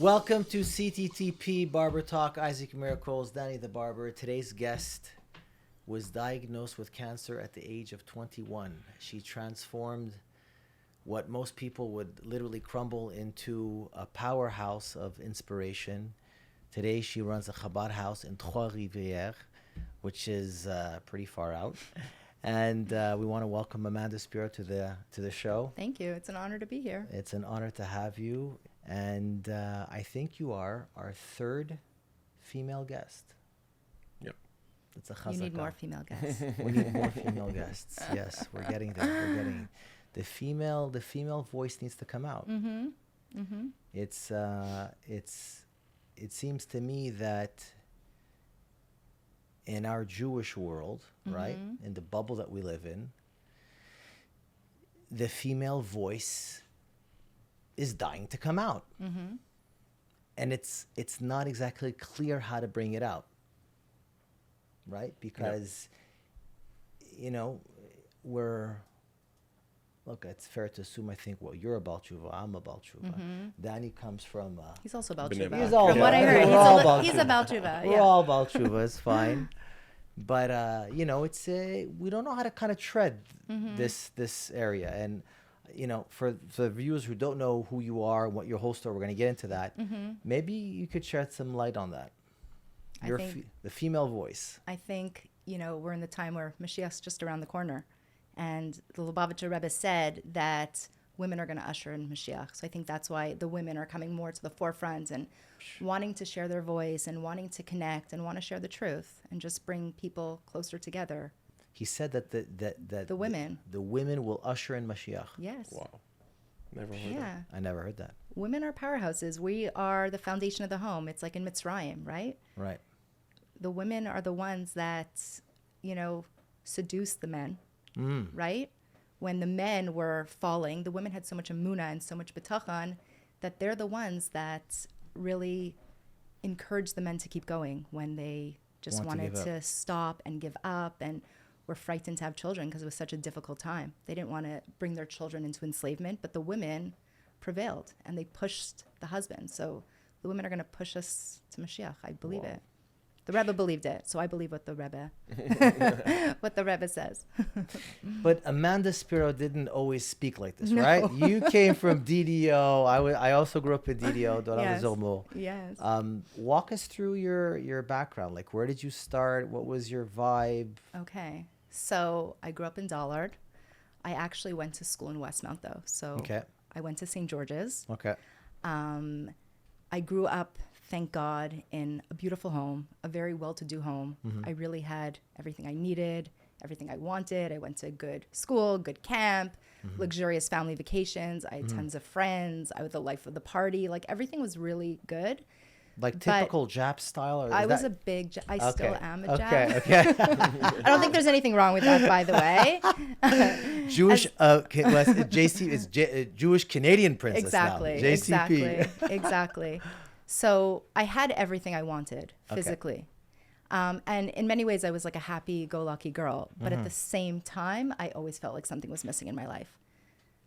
Welcome to CTTP BarberTalk. Isaac Miracles, Danny the Barber. Today's guest was diagnosed with cancer at the age of 21. She transformed what most people would literally crumble into a powerhouse of inspiration. Today she runs a Chabad house in Trois-Rivières, which is pretty far out. And we want to welcome Amanda Spiro to the show. Thank you. It's an honor to be here. It's an honor to have you. And I think you are our third female guest. Yep. It's a chazaka. You need more female guests. We need more female guests. Yes, we're getting there. We're getting the female voice needs to come out. Mm-hmm. Mm-hmm. It seems to me that in our Jewish world, right, in the bubble that we live in, the female voice is dying to come out. Mm-hmm. And it's not exactly clear how to bring it out, right? Because, you know, look, it's fair to assume, I think, well, you're about tshuva, I'm about tshuva. Danny comes from... He's also about B'nai tshuva. B'rach. From what I heard, he's about tshuva. We're all about tshuva, it's fine. But, you know, it's we don't know how to kind of tread this area. And, you know, for the viewers who don't know who you are, what your hosts are, we're going to get into that. Maybe you could shed some light on that. The female voice. I think, you know, we're in the time where Mashiach's just around the corner. And the Lubavitcher Rebbe said that women are going to usher in Mashiach. So I think that's why the women are coming more to the forefront and wanting to share their voice and wanting to connect and want to share the truth and just bring people closer together. He said that the women will usher in Mashiach. Yes. Wow. Never heard that. I never heard that. Women are powerhouses. We are the foundation of the home. It's like in Mitzrayim, right? Right. The women are the ones that, you know, seduce the men, right? When the men were falling, the women had so much emunah and so much bitachon that they're the ones that really encouraged the men to keep going when they just wanted to stop and give up and were frightened to have children because it was such a difficult time. They didn't want to bring their children into enslavement, but the women prevailed and they pushed the husband. So the women are going to push us to Mashiach. I believe it. The Rebbe believed it, so I believe what the Rebbe says. But Amanda Spiro didn't always speak like this, right? You came from DDO. I also grew up in DDO. Yes. Walk us through your background. Like, where did you start? What was your vibe? Okay. So I grew up in Dollard. I actually went to school in Westmount, though. So I went to St. George's. Okay. I grew up, thank God, in a beautiful home, a very well-to-do home. I really had everything I needed, everything I wanted. I went to good school, good camp, luxurious family vacations. I had tons of friends. I was the life of the party. Like, everything was really good. Like typical Jap style? Or I was a big I still am a Jap. Okay. I don't think there's anything wrong with that, by the way. Jewish, JC is Jewish Canadian princess exactly, now. JCP. Exactly. So I had everything I wanted physically. And in many ways, I was like a happy-go-lucky girl. But at the same time, I always felt like something was missing in my life.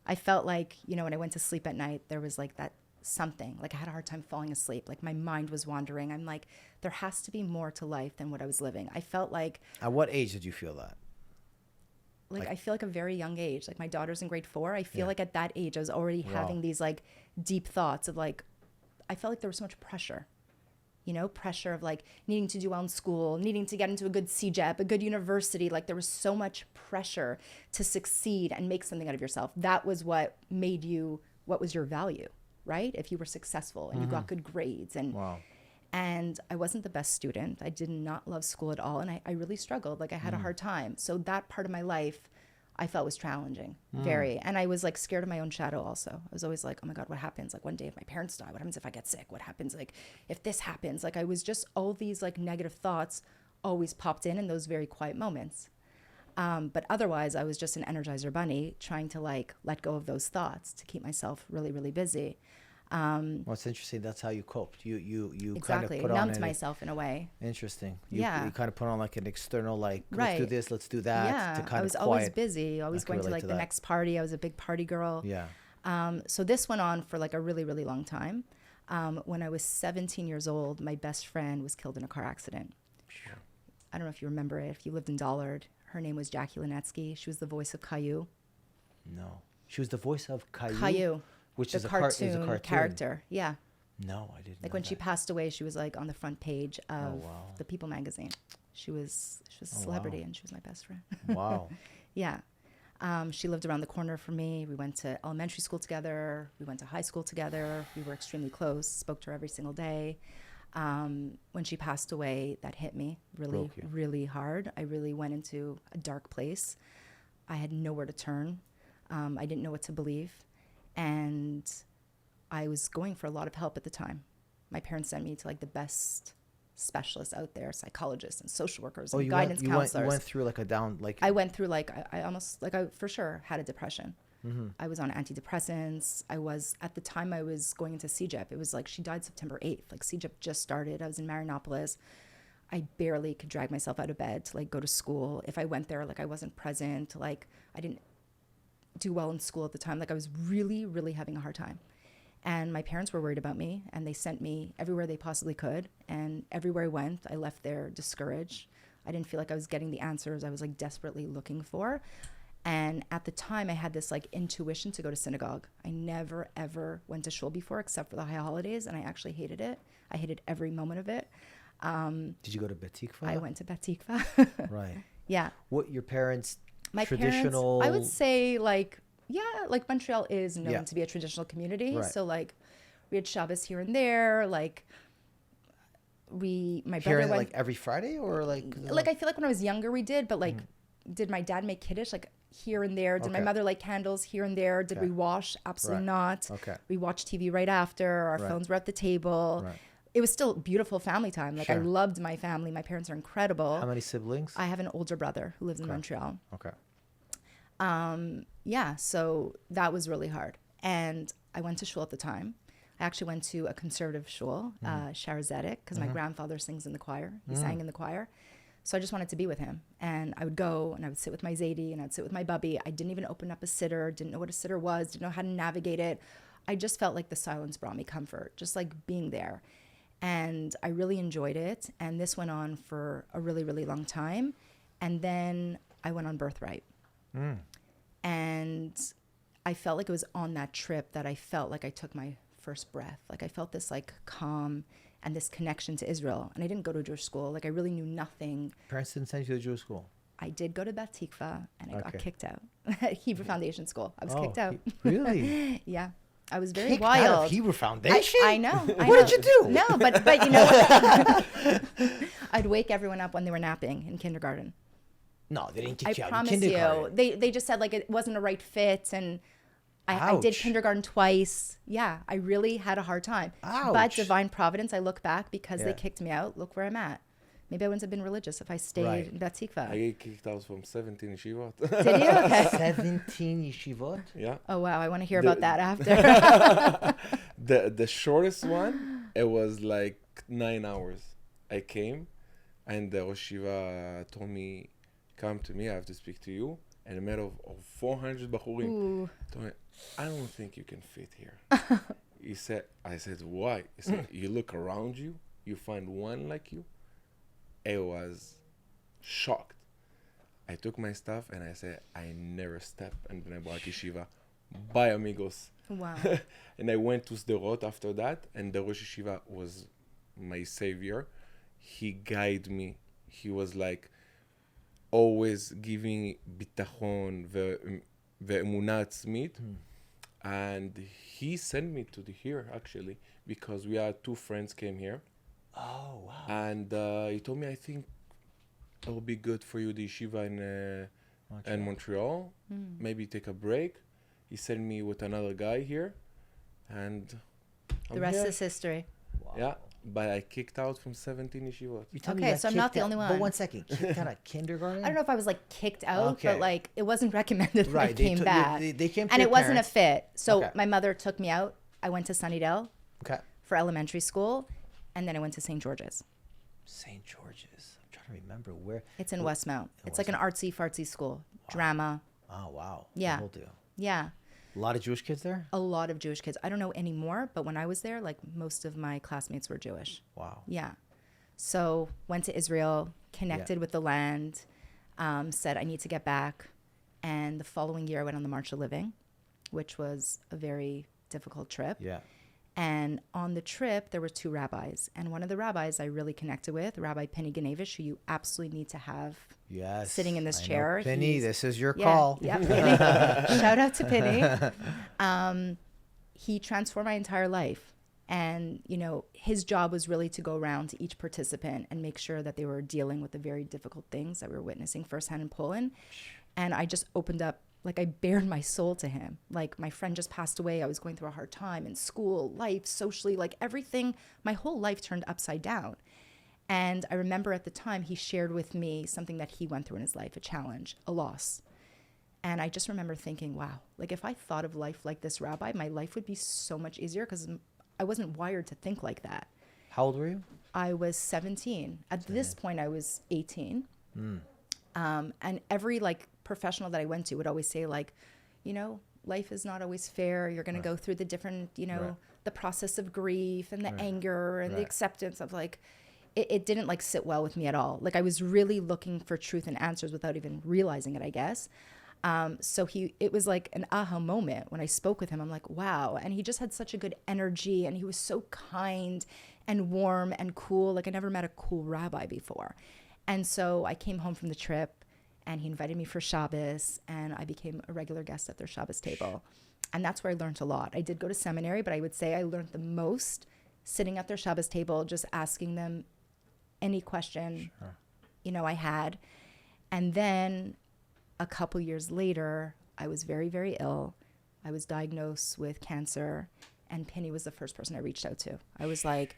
I felt like, you know, when I went to sleep at night, there was like that something. Like, I had a hard time falling asleep. Like, my mind was wandering. I'm like, there has to be more to life than what I was living. I felt like... At what age did you feel that? Like I feel like a very young age. Like, my daughter's in grade 4. I feel like at that age, I was already having these like deep thoughts of like, I felt like there was so much pressure, you know, pressure of like needing to do well in school, needing to get into a good CJEP, a good university. Like, there was so much pressure to succeed and make something out of yourself. That was what made you, what was your value, right? If you were successful and you got good grades and I wasn't the best student. I did not love school at all. And I really struggled. Like, I had a hard time. So that part of my life I felt was challenging, very. And I was like scared of my own shadow also. I was always like, oh my God, what happens? Like, one day if my parents die, what happens if I get sick? What happens like if this happens? Like, I was just, all these like negative thoughts always popped in those very quiet moments. But otherwise, I was just an Energizer bunny trying to like let go of those thoughts to keep myself really, really busy. Well, it's interesting. That's how you coped. You exactly. kind of put numbed on myself in a way. Interesting. You kind of put on like an external, like, let's right. do this, let's do that. Yeah, to kind I was of always busy. Always going to like the next party. I was a big party girl. Yeah. So this went on for like a really, really long time. When I was 17 years old, my best friend was killed in a car accident. Sure. I don't know if you remember it. If you lived in Dollard, her name was Jackie Linetsky. She was the voice of Caillou. No. She was the voice of Caillou? Caillou. Which the is a cartoon character. Yeah. No, I didn't Like know when she that. passed away, she was like on the front page of wow. the People magazine. She was a celebrity, and she was my best friend. Wow. Yeah. She lived around the corner from me. We went to elementary school together. We went to high school together. We were extremely close. Spoke to her every single day. When she passed away, that hit me really, really hard. I really went into a dark place. I had nowhere to turn. I didn't know what to believe. And I was going for a lot of help at the time. My parents sent me to like the best specialists out there, psychologists and social workers and guidance counselors. You went through like a down, like... I went through like, I almost, like I for sure had a depression. Mm-hmm. I was on antidepressants. At the time I was going into CJEP. It was like, she died September 8th. Like CJEP just started. I was in Marianopolis. I barely could drag myself out of bed to like go to school. If I went there, like I wasn't present. Like I didn't do well in school at the time. Like I was really, really having a hard time. And my parents were worried about me, and they sent me everywhere they possibly could. And everywhere I went, I left there discouraged. I didn't feel like I was getting the answers I was like desperately looking for. And at the time, I had this like intuition to go to synagogue. I never, ever went to shul before, except for the high holidays, and I actually hated it. I hated every moment of it. Did you go to Bet Tikva? I went to Bet Tikva. Right. Yeah. What, your parents, My traditional... parents, I would say like, yeah, like Montreal is known to be a traditional community. Right. So like we had Shabbos here and there. Like my Here brother went, like every Friday or like... Like I feel like when I was younger we did, but like did my dad make Kiddush? Like here and there. Did my mother light candles here and there? Did we wash? Absolutely not. Okay. We watched TV right after. Our phones were at the table. Right. It was still beautiful family time. Like I loved my family. My parents are incredible. How many siblings? I have an older brother who lives in Montreal. Okay. Yeah, so that was really hard. And I went to shul at the time. I actually went to a conservative shul, Shara Zedek, because my grandfather sings in the choir. He sang in the choir. So I just wanted to be with him. And I would go and I would sit with my Zaidi and I'd sit with my bubby. I didn't even open up a sitter, didn't know what a sitter was, didn't know how to navigate it. I just felt like the silence brought me comfort, just like being there. And I really enjoyed it. And this went on for a really, really long time. And then I went on Birthright. And I felt like it was on that trip that I felt like I took my first breath. Like I felt this like calm and this connection to Israel. And I didn't go to a Jewish school. Like I really knew nothing. Parents didn't send you to Jewish school? I did go to Bet Tikva and I got kicked out. Hebrew Foundation School. I was kicked out. Really? Yeah. I was very Kicked wild. Out of Hebrew Foundation? I know. What did you do? No, but you know what? I'd wake everyone up when they were napping in kindergarten. No, they didn't kick you out. I promise you. They just said like it wasn't a right fit, and I did kindergarten twice. Yeah, I really had a hard time. Ouch. But divine providence, I look back because they kicked me out. Look where I'm at. Maybe I wouldn't have been religious if I stayed in Bet Tikva. I get kicked out from 17 yeshivot. Did you? Okay. 17 yeshivot? Yeah. Oh wow, I want to hear about that after. The shortest one, it was like 9 hours. I came, and the Rosh Yeshiva told me, "Come to me. I have to speak to you." And a matter of 400 bachurim. Told me, "I don't think you can fit here." I said, "Why?" He said, "You look around you, you find one like you." I was shocked. I took my stuff and I said, "I never step in Bnei Brak Yeshiva. Bye, amigos." Wow. And I went to Sderot after that, and the Rosh Yeshiva was my savior. He guided me. He was like always giving bitachon ve'emunah atzmit. And he sent me to here actually because we had two friends came here. Oh, wow. And he told me, "I think it will be good for you, the yeshiva in Montreal. Maybe take a break." He sent me with another guy here, and The rest is history. Wow. Yeah, but I kicked out from 17 yeshivot. Okay, so I'm not the only one. But 1 second, kicked out of kindergarten? I don't know if I was like kicked out, but like it wasn't recommended when I came they back. They came to and your it wasn't a parents. fit. So my mother took me out. I went to Sunnydale for elementary school, and then I went to St. George's. St. George's. I'm trying to remember where. It's in Westmount. It's like an artsy fartsy school. Drama. Oh, wow. Yeah. The whole deal. Yeah. A lot of Jewish kids there? A lot of Jewish kids. I don't know anymore, but when I was there, like most of my classmates were Jewish. Wow. Yeah. So went to Israel, connected with the land, said I need to get back. And the following year I went on the March of Living, which was a very difficult trip. Yeah. And on the trip, there were two rabbis. And one of the rabbis I really connected with, Rabbi Penny Ganevish, who you absolutely need to have sitting in this chair. Penny, this is your call. Yeah, Penny. Shout out to Penny. He transformed my entire life. And, you know, his job was really to go around to each participant and make sure that they were dealing with the very difficult things that we were witnessing firsthand in Poland. And I just opened up, like I bared my soul to him. Like my friend just passed away. I was going through a hard time in school, life, socially, like everything. My whole life turned upside down. And I remember at the time he shared with me something that he went through in his life, a challenge, a loss. And I just remember thinking, wow, like if I thought of life like this rabbi, my life would be so much easier because I wasn't wired to think like that. How old were you? I was 17. At this point, I was 18. And every like professional that I went to would always say like, you know, life is not always fair. You're going to go through the different, you know, the process of grief and the anger and the acceptance of like, it didn't like sit well with me at all. Like I was really looking for truth and answers without even realizing it, I guess. So it was like an aha moment when I spoke with him. I'm like, wow. And he just had such a good energy and he was so kind and warm and cool. Like I never met a cool rabbi before. And so I came home from the trip and he invited me for Shabbos and I became a regular guest at their Shabbos table. And that's where I learned a lot. I did go to seminary, but I would say I learned the most sitting at their Shabbos table, just asking them any question, you know, I had. And then a couple years later, I was very, very ill. I was diagnosed with cancer and Penny was the first person I reached out to. I was like,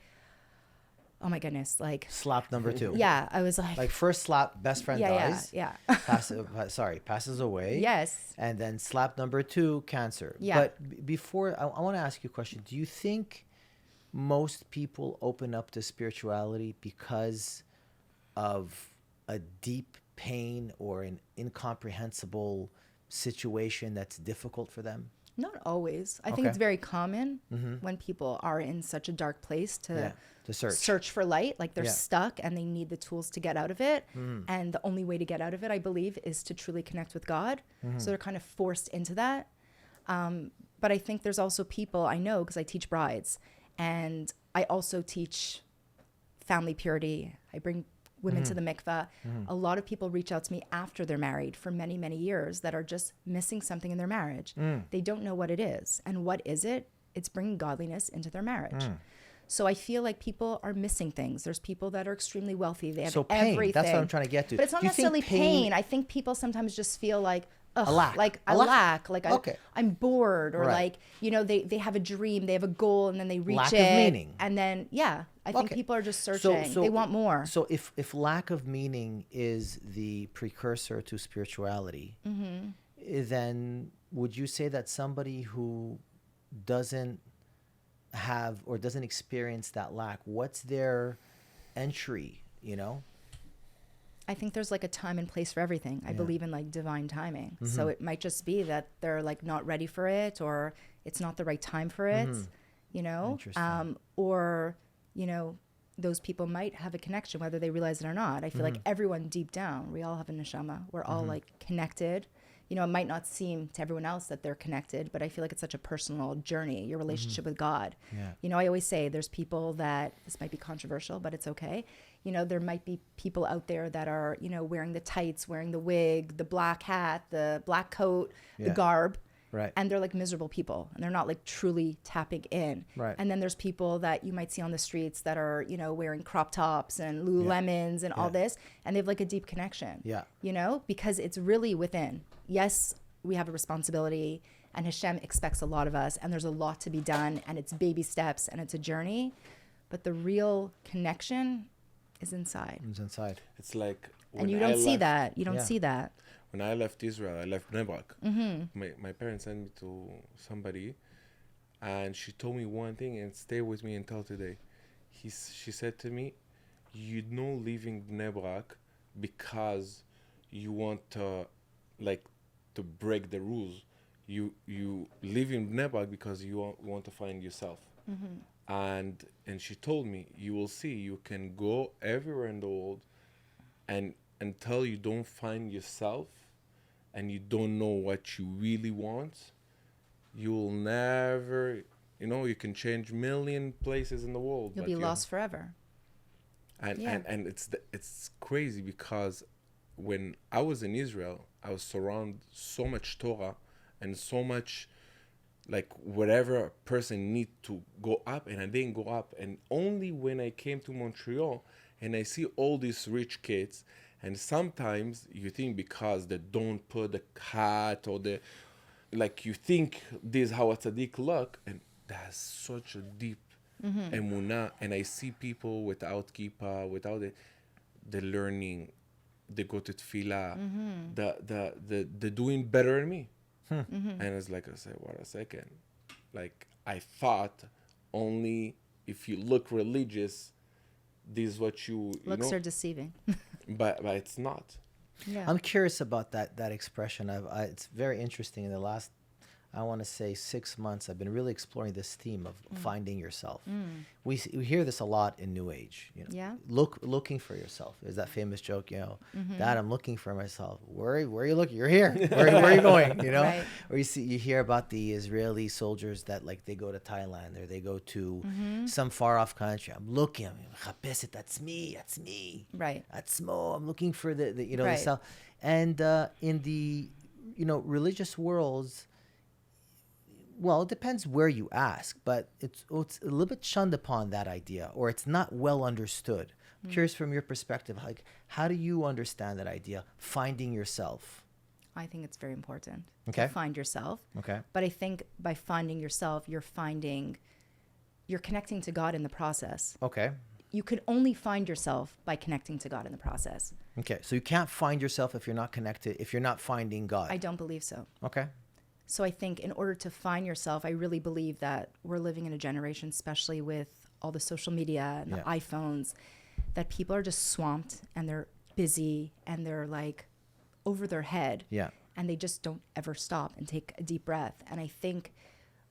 oh my goodness, like slap number 2. Yeah, I was like first slap, best friend dies. Yeah. Passes away. Yes. And then slap number 2, cancer. Yeah. But before, I want to ask you a question. Do you think most people open up to spirituality because of a deep pain or an incomprehensible situation that's difficult for them? Not always. I think it's very common when people are in such a dark place to search for light, like they're stuck and they need the tools to get out of it. And the only way to get out of it, I believe, is to truly connect with God. So they're kind of forced into that. But I think there's also people I know, because I teach brides and I also teach family purity. I bring women to the mikveh. A lot of people reach out to me after they're married for many, many years that are just missing something in their marriage. They don't know what it is. And what is it? It's bringing godliness into their marriage. So I feel like people are missing things. There's people that are extremely wealthy. They have pain, everything. that's what I'm trying to get to. But it's not necessarily pain. I think people sometimes just feel like, ugh, a lack. Like A I lack. lack, like I'm bored, or like, you know, they have a dream, they have a goal, and then they reach lack it. Of meaning. And then, I think people are just searching. They want more. So if lack of meaning is the precursor to spirituality, then would you say that somebody who doesn't have or doesn't experience that lack, what's their entry, you know? I think there's like a time and place for everything. I believe in like divine timing. So it might just be that they're like not ready for it, or it's not the right time for it, you know? Or, you know, those people might have a connection, whether they realize it or not. I feel like everyone deep down, we all have a neshama. We're all like connected. You know, it might not seem to everyone else that they're connected, but I feel like it's such a personal journey, your relationship with God. You know, I always say there's people that, this might be controversial, but it's okay. You know, there might be people out there that are, you know, wearing the tights, wearing the wig, the black hat, the black coat, the garb. Right. And they're like miserable people and they're not like truly tapping in. Right. And then there's people that you might see on the streets that are, you know, wearing crop tops and Lululemons and all this. And they have like a deep connection. You know, because it's really within. Yes, we have a responsibility and Hashem expects a lot of us and there's a lot to be done and it's baby steps and it's a journey. But the real connection is inside. It's inside. It's like, and you don't see that. You don't see that. When I left Israel, I left Bnei Brak. My parents sent me to somebody, and she told me one thing, and stay with me until today. She said to me, "You know, leaving Bnei Brak because you want to, like, to break the rules. you live in Bnei Brak because you want to find yourself. And she told me, you will see, you can go everywhere in the world, and until you don't find yourself and you don't know what you really want, you will never, you can change million places in the world. You'll be lost forever. And it's crazy because when I was in Israel, I was surrounded so much Torah and so much like whatever a person need to go up, and I didn't go up. And only when I came to Montreal and I see all these rich kids, and sometimes you think because they don't put the hat or you think this is how a tzaddik look, and that's such a deep emunah. And I see people without kippah, without the learning, they go to tefillah, they're doing better than me. And it's like, I said, wait a second. Like, I thought only if you look religious, this is what looks are deceiving. but it's not. Yeah. I'm curious about that expression. It's very interesting. In the last, I want to say 6 months, I've been really exploring this theme of finding yourself. We hear this a lot in New Age. Looking for yourself is that famous joke. Dad, I'm looking for myself. Where are you looking? You're here. Where are you going? Right. Or you hear about the Israeli soldiers that they go to Thailand or they go to some far off country. I'm looking. That's me. Right. That's Mo. I'm looking for the self. And in the religious worlds. Well, it depends where you ask, but it's a little bit shunned upon, that idea, or it's not well understood. I'm curious from your perspective, how do you understand that idea, finding yourself? I think it's very important to find yourself. Okay. But I think by finding yourself, you're connecting to God in the process. Okay. You could only find yourself by connecting to God in the process. Okay. So you can't find yourself if you're not connected, if you're not finding God. I don't believe so. Okay. So I think in order to find yourself, I really believe that we're living in a generation, especially with all the social media and the iPhones, that people are just swamped and they're busy and they're over their head. Yeah. And they just don't ever stop and take a deep breath. And I think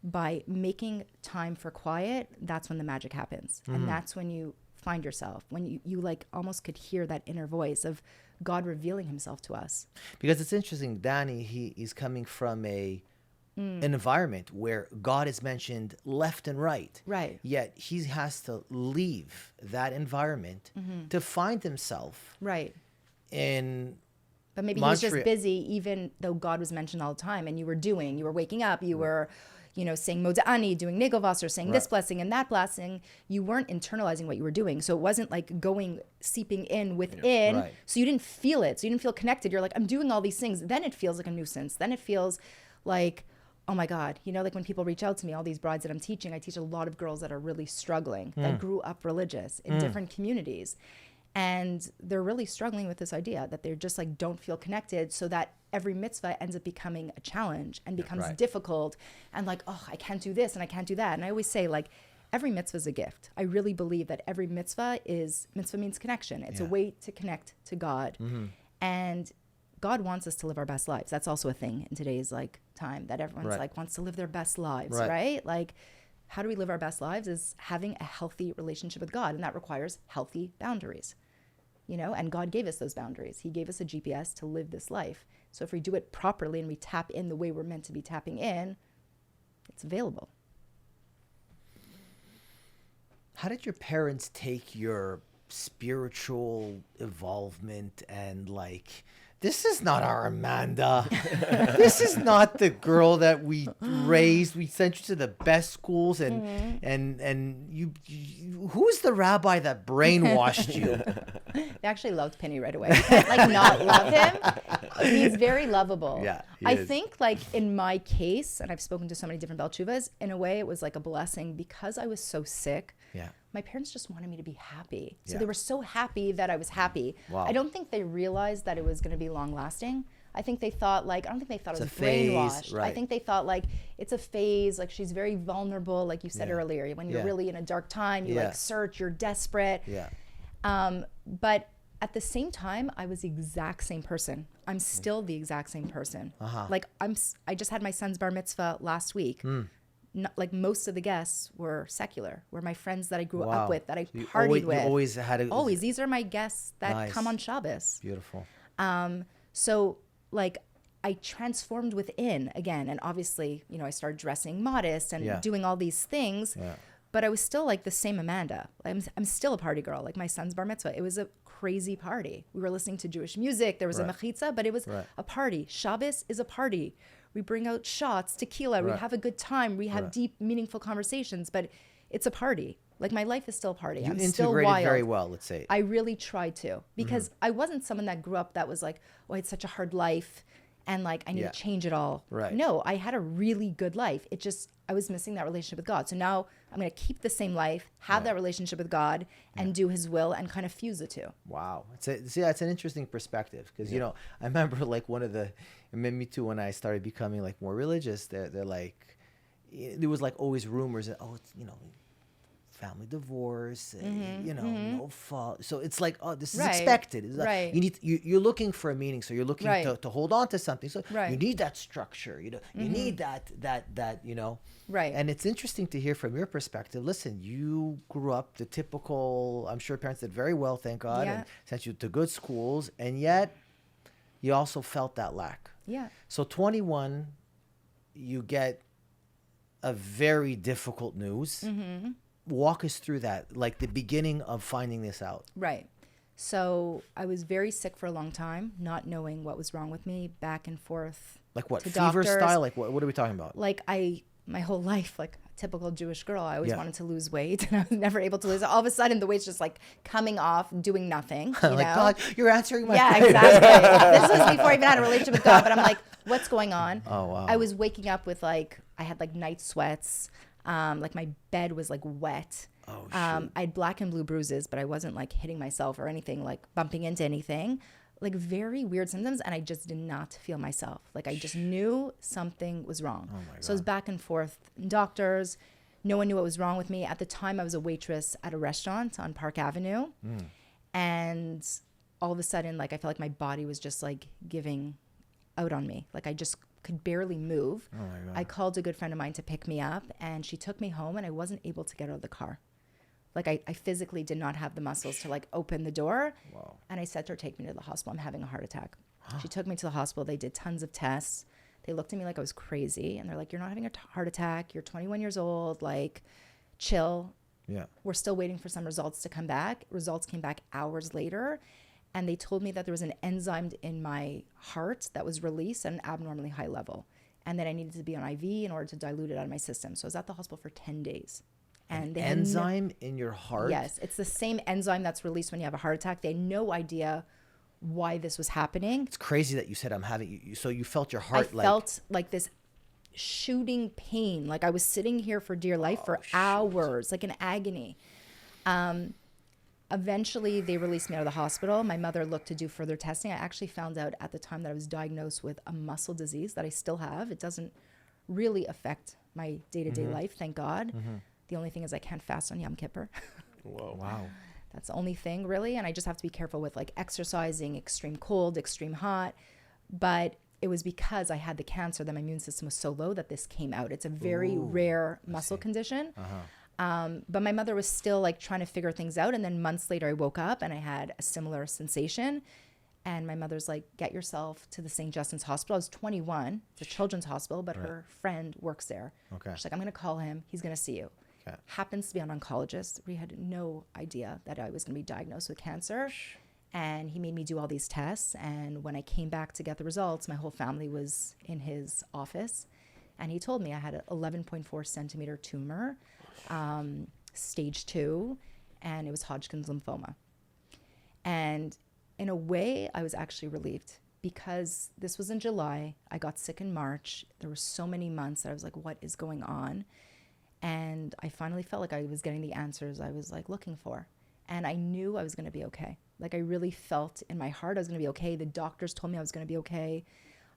by making time for quiet, that's when the magic happens. And that's when you find yourself, when you almost could hear that inner voice of God revealing himself to us. Because it's interesting, Danny, he's coming from an environment where God is mentioned left and right. Right. Yet he has to leave that environment to find himself. Right. But maybe he was just busy, even though God was mentioned all the time, and you were waking up, you were saying Moda'ani, doing Nigovasser, saying this blessing and that blessing. You weren't internalizing what you were doing. So it wasn't seeping in within. Right. So you didn't feel it. So you didn't feel connected. You're I'm doing all these things. Then it feels like a nuisance. Then it feels like, oh my God. When people reach out to me, all these brides that I'm teaching, I teach a lot of girls that are really struggling, that grew up religious in different communities. And they're really struggling with this idea that they're just don't feel connected, so that every mitzvah ends up becoming a challenge and becomes difficult and I can't do this and I can't do that. And I always say every mitzvah is a gift. I really believe that every mitzvah means connection. It's a way to connect to God. And God wants us to live our best lives. That's also a thing in today's time, that everyone's wants to live their best lives, right? How do we live our best lives is having a healthy relationship with God, and that requires healthy boundaries. And God gave us those boundaries. He gave us a GPS to live this life. So if we do it properly and we tap in the way we're meant to be tapping in, it's available. How did your parents take your spiritual involvement and this is not our Amanda. This is not the girl that we raised. We sent you to the best schools, and you who's the rabbi that brainwashed you? They actually loved Penny right away. Not love him. He's very lovable. Yeah, I think in my case, and I've spoken to so many different Bel Tshuvas, in a way it was a blessing because I was so sick. Yeah. My parents just wanted me to be happy. So they were so happy that I was happy. Wow. I don't think they realized that it was going to be long lasting. I think they thought I don't think they thought it's it was phase, brainwashed. right. I think they thought it's a phase. She's very vulnerable, like you said earlier. When you're really in a dark time, you search, you're desperate. Yeah. But at the same time, I was the exact same person. I'm still the exact same person. Like I just had my son's bar mitzvah last week. Like most of the guests were secular, were my friends that I grew up with, that I partied with. You always had a... Always. These are my guests that come on Shabbos. Beautiful. So like I transformed within again. And obviously, you know, I started dressing modest and doing all these things. Yeah. But I was still like the same Amanda. I'm still a party girl. Like my son's bar mitzvah, it was a crazy party. We were listening to Jewish music. There was a mechitza, but it was a party. Shabbos is a party. We bring out shots, tequila. We have a good time. We have deep, meaningful conversations. But it's a party. Like my life is still a party. You I'm still wild. integrated very well, let's say. I really tried to, because I wasn't someone that grew up that was like, oh, I had such a hard life and like I need to change it all. Right. No, I had a really good life. It just, I was missing that relationship with God. So now I'm going to keep the same life, have that relationship with God, and do His will, and kind of fuse the two. Wow. It's an interesting perspective, because, you know, I remember like me too, when I started becoming like more religious, they're like, there was like always rumors that, oh, it's, you know, family divorce, you know, no fault. So it's like, oh, this is expected. It's like, you're looking for a meaning, so you're looking to hold on to something. So you need that structure, you know, you need that, you know. Right. And it's interesting to hear from your perspective. Listen, you grew up the typical, I'm sure parents did very well, thank God, and sent you to good schools, and yet you also felt that lack. Yeah. So 21, you get a very difficult news. Walk us through that, like the beginning of finding this out. Right. So I was very sick for a long time, not knowing what was wrong with me, back and forth. Like what, to fever doctors. Style? Like what are we talking about? Like my whole life, like a typical Jewish girl, I always wanted to lose weight, and I was never able to lose it. All of a sudden, the weight's just like coming off, doing nothing. You like, know? God, you're answering my prayer. Exactly. This was before I even had a relationship with God, but I'm like, what's going on? Oh, wow. I was waking up with like, I had like night sweats. Like my bed was like wet. Oh, shoot. I had black and blue bruises, but I wasn't like hitting myself or anything, like bumping into anything. Like very weird symptoms, and I just did not feel myself. Like I just knew something was wrong. Oh my God. So I was back and forth. Doctors, no one knew what was wrong with me. At the time, I was a waitress at a restaurant on Park Avenue. And all of a sudden, like I felt like my body was just like giving out on me. Like I just could barely move. Oh my God. I called a good friend of mine to pick me up, and she took me home, and I wasn't able to get out of the car. Like I physically did not have the muscles to like open the door. Wow. And I said to her, take me to the hospital. I'm having a heart attack. She took me to the hospital. They did tons of tests. They looked at me like I was crazy. And they're like, you're not having a heart attack. You're 21 years old. Like, chill. Yeah. We're still waiting for some results to come back. Results came back hours later. And they told me that there was an enzyme in my heart that was released at an abnormally high level. And that I needed to be on IV in order to dilute it out of my system. So I was at the hospital for 10 days. And an enzyme in your heart? Yes, it's the same enzyme that's released when you have a heart attack. They had no idea why this was happening. It's crazy that you said I'm having. So you felt your heart I felt like this shooting pain. Like I was sitting here for dear life for hours, like in agony. Eventually, they released me out of the hospital. My mother looked to do further testing. I actually found out at the time that I was diagnosed with a muscle disease that I still have. It doesn't really affect my day-to-day life, thank God. The only thing is I can't fast on Yom Kippur. Whoa. Wow. That's the only thing, really. And I just have to be careful with like exercising, extreme cold, extreme hot. But it was because I had the cancer that my immune system was so low that this came out. It's a very rare muscle condition. But my mother was still like trying to figure things out. And then months later, I woke up and I had a similar sensation. And my mother's like, get yourself to the St. Justin's Hospital. I was 21. It's a children's hospital, but her friend works there. Okay. She's like, I'm going to call him. He's going to see you. Okay. Happens to be an oncologist. We had no idea that I was going to be diagnosed with cancer. And he made me do all these tests. And when I came back to get the results, my whole family was in his office. And he told me I had an 11.4 centimeter tumor, stage 2, and it was Hodgkin's lymphoma. And in a way, I was actually relieved because this was in July. I got sick in March. There were so many months that I was like, what is going on? And I finally felt like I was getting the answers I was like looking for. And I knew I was going to be okay. Like I really felt in my heart I was going to be okay. The doctors told me I was going to be okay.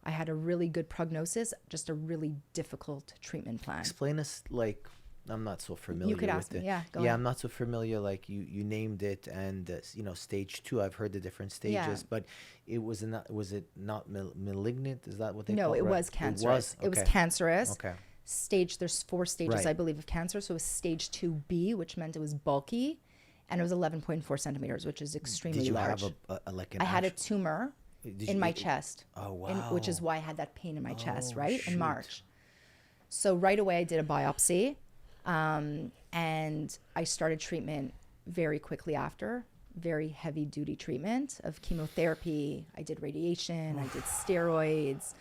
I had a really good prognosis, just a really difficult treatment plan. Explain us like I'm not so familiar. You could ask me. Yeah, go ahead. I'm not so familiar. Like you named it, and stage 2. I've heard the different stages, but it was not. Was it not malignant? Is that what they? No, call it right? was cancerous. It was cancerous. Okay. There's 4 stages, I believe, of cancer. So it was stage 2B, which meant it was bulky, and it was 11.4 centimeters, which is extremely large. Did you have I had a tumor in my chest. Oh wow! Which is why I had that pain in my chest, right? Shoot. In March. So right away I did a biopsy, and I started treatment very quickly after. Very heavy duty treatment of chemotherapy. I did radiation. I did steroids.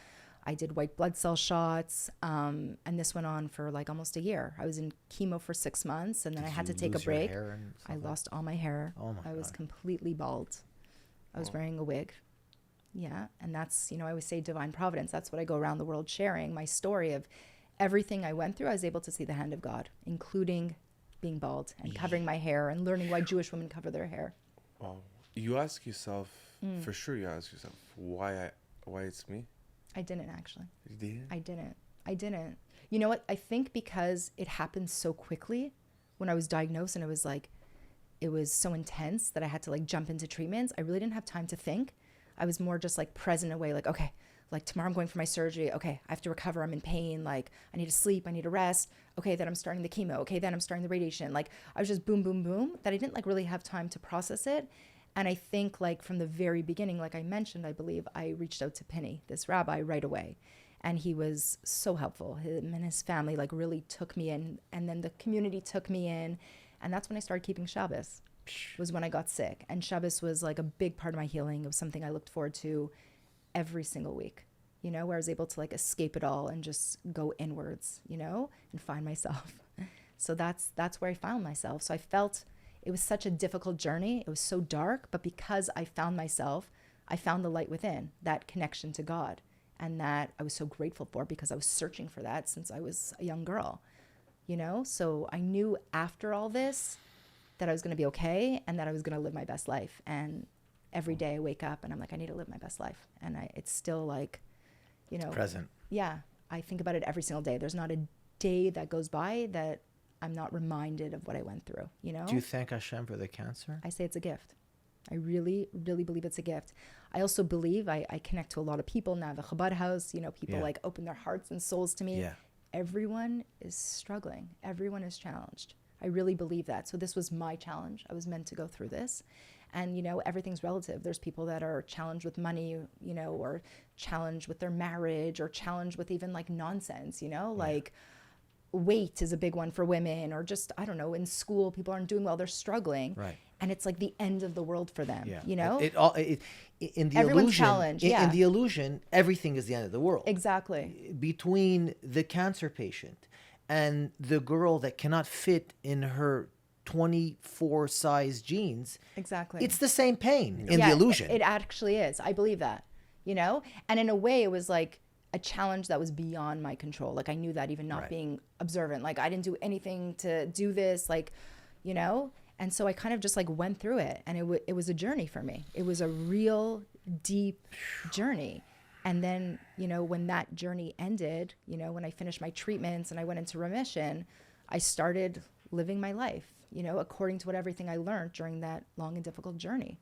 I did white blood cell shots, and this went on for like almost a year. I was in chemo for 6 months, and then I had to take a break. I lost all my hair. Oh my God. I was completely bald. I was wearing a wig. Yeah, and that's, I always say divine providence. That's what I go around the world sharing, my story of everything I went through. I was able to see the hand of God, including being bald and covering my hair and learning why Jewish women cover their hair. Oh, you ask yourself, for sure you ask yourself, why it's me? I didn't actually. You didn't? I didn't. You know what? I think because it happened so quickly when I was diagnosed, and it was so intense that I had to like jump into treatments. I really didn't have time to think. I was more just like present away, like, okay, like tomorrow I'm going for my surgery. Okay, I have to recover. I'm in pain. Like I need to sleep. I need to rest. Okay, then I'm starting the chemo. Okay, then I'm starting the radiation. Like I was just boom, boom, boom, that I didn't like really have time to process it. And I think like from the very beginning, like I mentioned, I believe I reached out to Penny, this rabbi, right away. And he was so helpful. Him and his family like really took me in. And then the community took me in. And that's when I started keeping Shabbos, was when I got sick. And Shabbos was like a big part of my healing. It was something I looked forward to every single week, where I was able to like escape it all and just go inwards, and find myself. So that's where I found myself. So I felt it was such a difficult journey. It was so dark, but because I found myself, I found the light within, that connection to God. And that I was so grateful for, because I was searching for that since I was a young girl, So I knew after all this that I was going to be okay, and that I was going to live my best life. And every day I wake up and I'm like, I need to live my best life. And it's still like, present. Yeah. I think about it every single day. There's not a day that goes by that I'm not reminded of what I went through, Do you thank Hashem for the cancer? I say it's a gift. I really, really believe it's a gift. I also believe I connect to a lot of people now. The Chabad house, people like open their hearts and souls to me. Yeah. Everyone is struggling. Everyone is challenged. I really believe that. So this was my challenge. I was meant to go through this. And, everything's relative. There's people that are challenged with money, or challenged with their marriage, or challenged with even like nonsense, like weight is a big one for women, or just, I don't know, in school, people aren't doing well, they're struggling. Right. And it's like the end of the world for them, Yeah. In the Everyone's illusion, challenged, in the illusion, everything is the end of the world. Exactly. Between the cancer patient and the girl that cannot fit in her 24 size jeans. Exactly. It's the same pain in the illusion. It actually is. I believe that, And in a way, it was like a challenge that was beyond my control. Like I knew that, even not being observant. Like I didn't do anything to do this, like, And so I kind of just like went through it, and it was a journey for me. It was a real deep journey. And then, when that journey ended, when I finished my treatments and I went into remission, I started living my life, according to everything I learned during that long and difficult journey,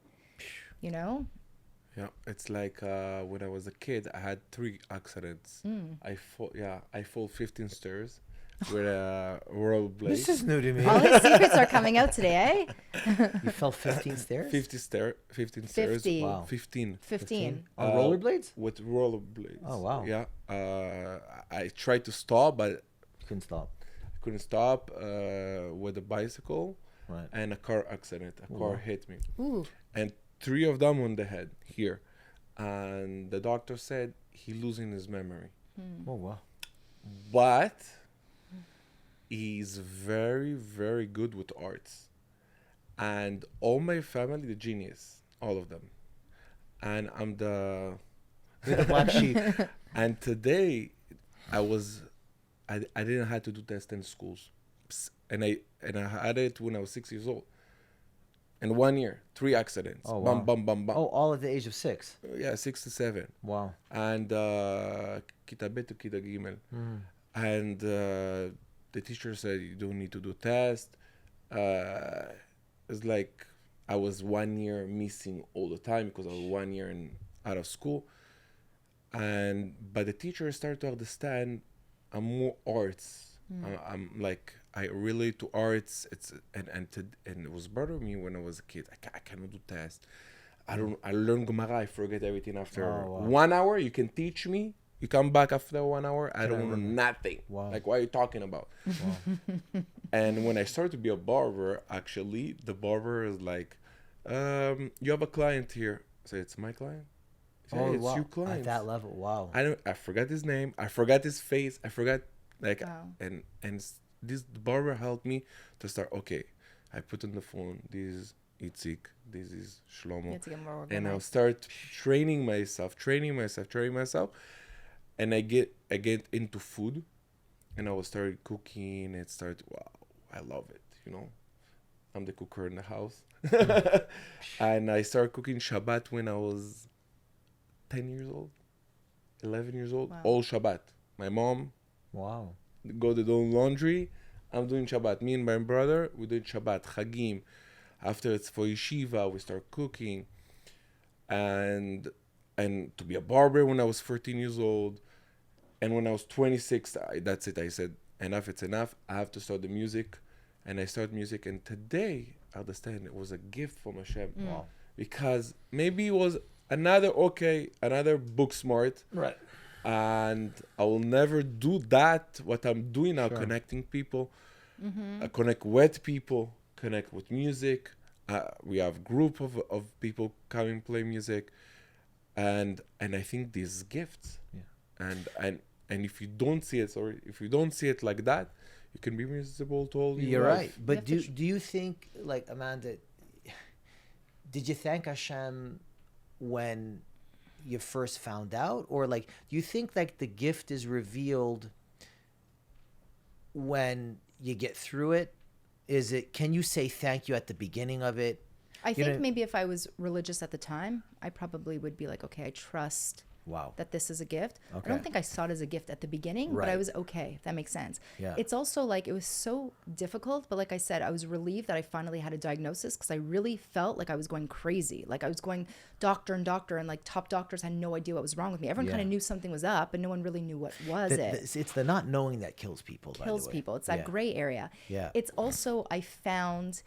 Yeah, it's like when I was a kid, I had 3 accidents. I fall 15 stairs with a rollerblade. This is new to me. All his secrets are coming out today, You fell 15 stairs? 15 stairs. 50. Wow. 15. 15. On rollerblades? With rollerblades. Oh, wow. Yeah. I tried to stop, but Couldn't stop. I couldn't stop with a bicycle. Right. And a car accident. A car hit me. Ooh. And 3 of them on the head here. And the doctor said he's losing his memory. Oh, wow. But he's very, very good with arts. And all my family, the genius, all of them. And I'm the black sheep. And today I didn't have to do tests in schools. And I had it when I was 6 years old. In 1 year, 3 accidents. Oh, wow. Bam, bam, bam, bam. Oh, all at the age of 6. Yeah, 6 to 7. Wow. And Kita B to Kita Gimel. And the teacher said you don't need to do test. It's like I was 1 year missing all the time because I was 1 year out of school. But the teacher started to understand I'm more arts. I'm like, I relate to arts. And it was bothering me when I was a kid. I cannot do tests. I learn Gemara. I forget everything after 1 hour. You can teach me. You come back after 1 hour. I don't know nothing. Wow. Like, what are you talking about? Wow. And when I started to be a barber, actually, the barber is like, you have a client here. I say, it's my client. Say, it's wow. your client. At that level, wow. I forgot his name. I forgot his face. I forgot, like, and the barber helped me to start, okay, I put on the phone, this is Itzik, this is Shlomo. And I'll start training myself. And I get into food, and I will start cooking. It started, wow, I love it, you know. I'm the cooker in the house. And I started cooking Shabbat when I was 10 years old, 11 years old, all Shabbat. My mom go to do laundry. I'm doing Shabbat. Me and my brother, we do Shabbat, Chagim. After it's for yeshiva, we start cooking. And to be a barber when I was 14 years old. And when I was 26, that's it. I said, enough, it's enough. I have to start the music. And I started music. And today, I understand it was a gift from Hashem. Wow. Because maybe it was another book smart. Right. And I will never do that, what I'm doing now, connecting people. Connect with people, connect with music. We have group of people coming play music. And I think these gifts. Yeah. And if you don't see it like that, you can be miserable to all your life. Right. But do you think, like, Amanda, did you thank Hashem when you first found out? Or, like, do you think, like, the gift is revealed when you get through it? Can you say thank you at the beginning of it? I think maybe if I was religious at the time, I probably would be like, okay, I trust that this is a gift. Okay. I don't think I saw it as a gift at the beginning, but I was okay, if that makes sense. Yeah. It's also like, it was so difficult, but like I said, I was relieved that I finally had a diagnosis, because I really felt like I was going crazy. Like, I was going doctor, and like top doctors had no idea what was wrong with me. Everyone kind of knew something was up, and no one really knew what was it. It's the not knowing that kills people. Kills people. It's that gray area. Yeah. It's also, I found,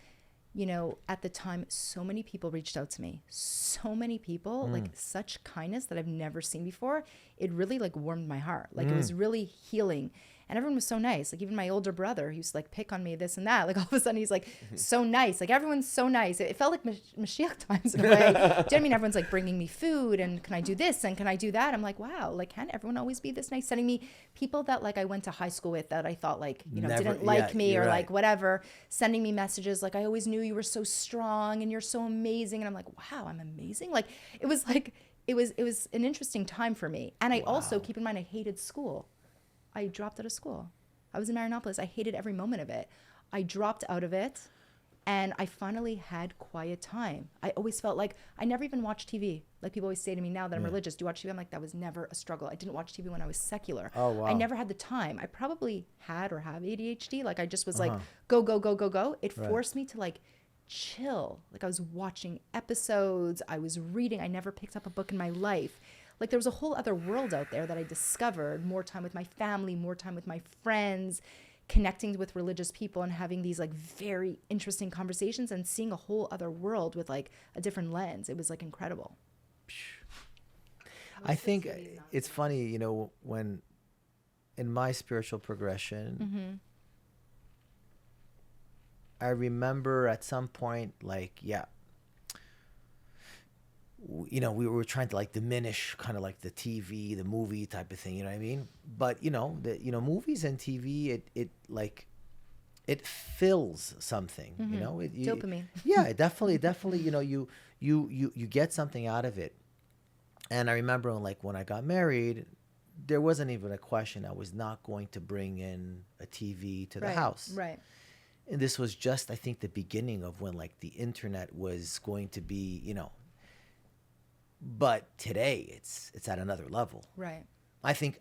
you know, at the time, so many people reached out to me. So many people, like, such kindness that I've never seen before. It really, like, warmed my heart. Like, it was really healing. And everyone was so nice. Like, even my older brother, he used to, like, pick on me, this and that. Like, all of a sudden, he's, like, so nice. Like, everyone's so nice. It felt like Mashiach times in a way. Do you know what I mean? Everyone's, like, bringing me food, and can I do this, and can I do that? I'm like, wow, like, can everyone always be this nice? Sending me people that, like, I went to high school with that I thought, like, you know, didn't like me, or, like, whatever. Sending me messages, like, I always knew you were so strong, and you're so amazing. And I'm like, wow, I'm amazing? Like, it was, like, it was an interesting time for me. And I also, keep in mind, I hated school. I dropped out of school. I was in Marinopolis. I hated every moment of it. I dropped out of it, and I finally had quiet time. I always felt like I never even watched TV. Like, people always say to me now that I'm religious, do you watch TV? I'm like, that was never a struggle. I didn't watch TV when I was secular. Oh, wow. I never had the time. I probably had or have ADHD. Like, I just was like, go, go, go, go, go. It forced me to, like, chill. Like, I was watching episodes. I was reading. I never picked up a book in my life. Like, there was a whole other world out there that I discovered. More time with my family, more time with my friends, connecting with religious people and having these, like, very interesting conversations and seeing a whole other world with, like, a different lens. It was, like, incredible. I think it's funny, you know, when in my spiritual progression, I remember at some point, like, you know, we were trying to, like, diminish kind of like the TV, the movie type of thing, you know what I mean? But, you know, movies and TV, it fills something, you know? Dopamine. Yeah, definitely, you know, you get something out of it. And I remember, like, when I got married, there wasn't even a question. I was not going to bring in a TV to the house. Right. And this was just, I think, the beginning of when, like, the internet was going to be, you know. But today it's at another level. Right. I think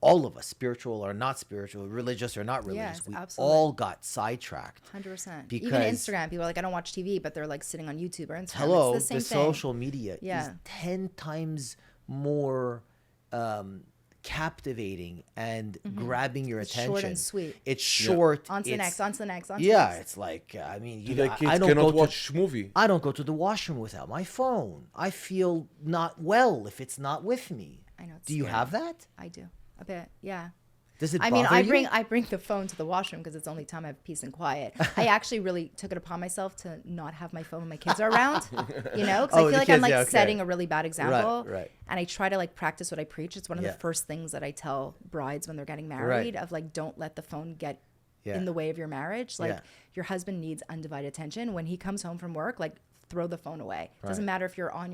all of us, spiritual or not spiritual, religious or not religious, Yes, we absolutely. all got sidetracked. 100%. Because even Instagram, people are like, I don't watch TV, but they're like sitting on YouTube or Instagram. hello, it's the the same thing. social media Yeah. is 10 times more captivating and grabbing your It's attention. short and sweet. It's short. On to the it's- next, on to the next, on to the Yeah, next. it's like, I mean, The kids I don't cannot go watch movie. I don't go to the washroom without my phone. I feel not well if it's not with me. I know. It's Do you scary. have that? I do. A bit. Yeah. Does it I mean, bother you? I bring the phone to the washroom because it's the only time I have peace and quiet. I actually really took it upon myself to not have my phone when my kids are around, you know, because Oh, I the feel like kids, I'm like yeah, okay. setting a really bad example. right. And I try to like practice what I preach. It's one of Yeah. the first things that I tell brides when they're getting married of like, don't let the phone get Yeah. in the way of your marriage. Like Yeah. your husband needs undivided attention. When he comes home from work, like throw the phone away. Doesn't Right. matter if you're on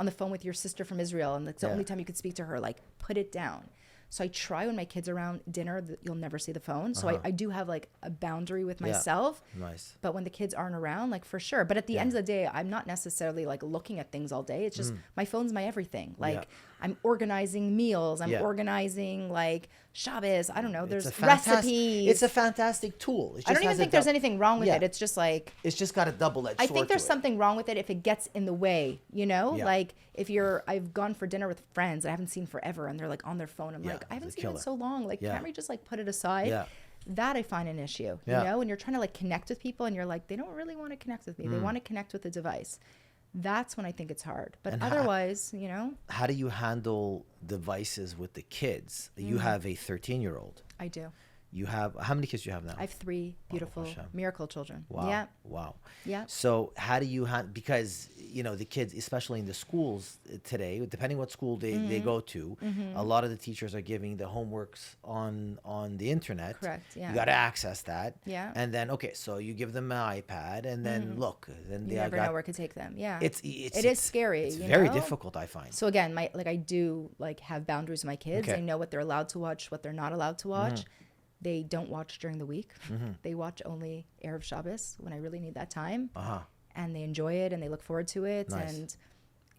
the phone with your sister from Israel and it's the Yeah. only time you could speak to her, like put it down. So I try when my kids are around dinner that you'll never see the phone. So I do have like a boundary with myself. Nice. But when the kids aren't around, like for sure. But at the end of the day, I'm not necessarily like looking at things all day. It's just my phone's my everything. Like I'm organizing meals. I'm organizing like Shabbos. I don't know. There's recipes. It's a fantastic tool. It just I don't even has a think there's anything wrong with Yeah. it. It's just like It's just got a double-edged I sword think there's to it. something wrong with it if it gets in the way, you know? Yeah. Like if I've gone for dinner with friends I haven't seen forever and they're like on their phone. I'm like, I haven't it's a seen it in killer. so long. Like, Yeah. can't we just like put it aside? Yeah. That I find an issue, Yeah. you know? And you're trying to like connect with people and you're like, they don't really want to connect with me. They want to connect with the device. That's when I think it's hard. But And otherwise, you know, How do you handle devices with the kids? You have a 13-year-old. I do. You have, how many kids do you have now? I have 3 beautiful Hashem. miracle children. Wow. Yeah. Wow. Yeah. So how do you because you know the kids, especially in the schools today, depending what school they go to, a lot of the teachers are giving the homeworks on the internet. Correct, yeah. You got to access that. Yeah. And then so you give them an iPad, and then look, then You they never got. know where it could take them. Yeah. It is scary. It's you very know? difficult, I find. So again, I do like have boundaries with my kids. Okay. I know what they're allowed to watch, what they're not allowed to watch. They don't watch during the week. They watch only Erev Shabbos when I really need that time. And they enjoy it and they look forward to it. Nice. And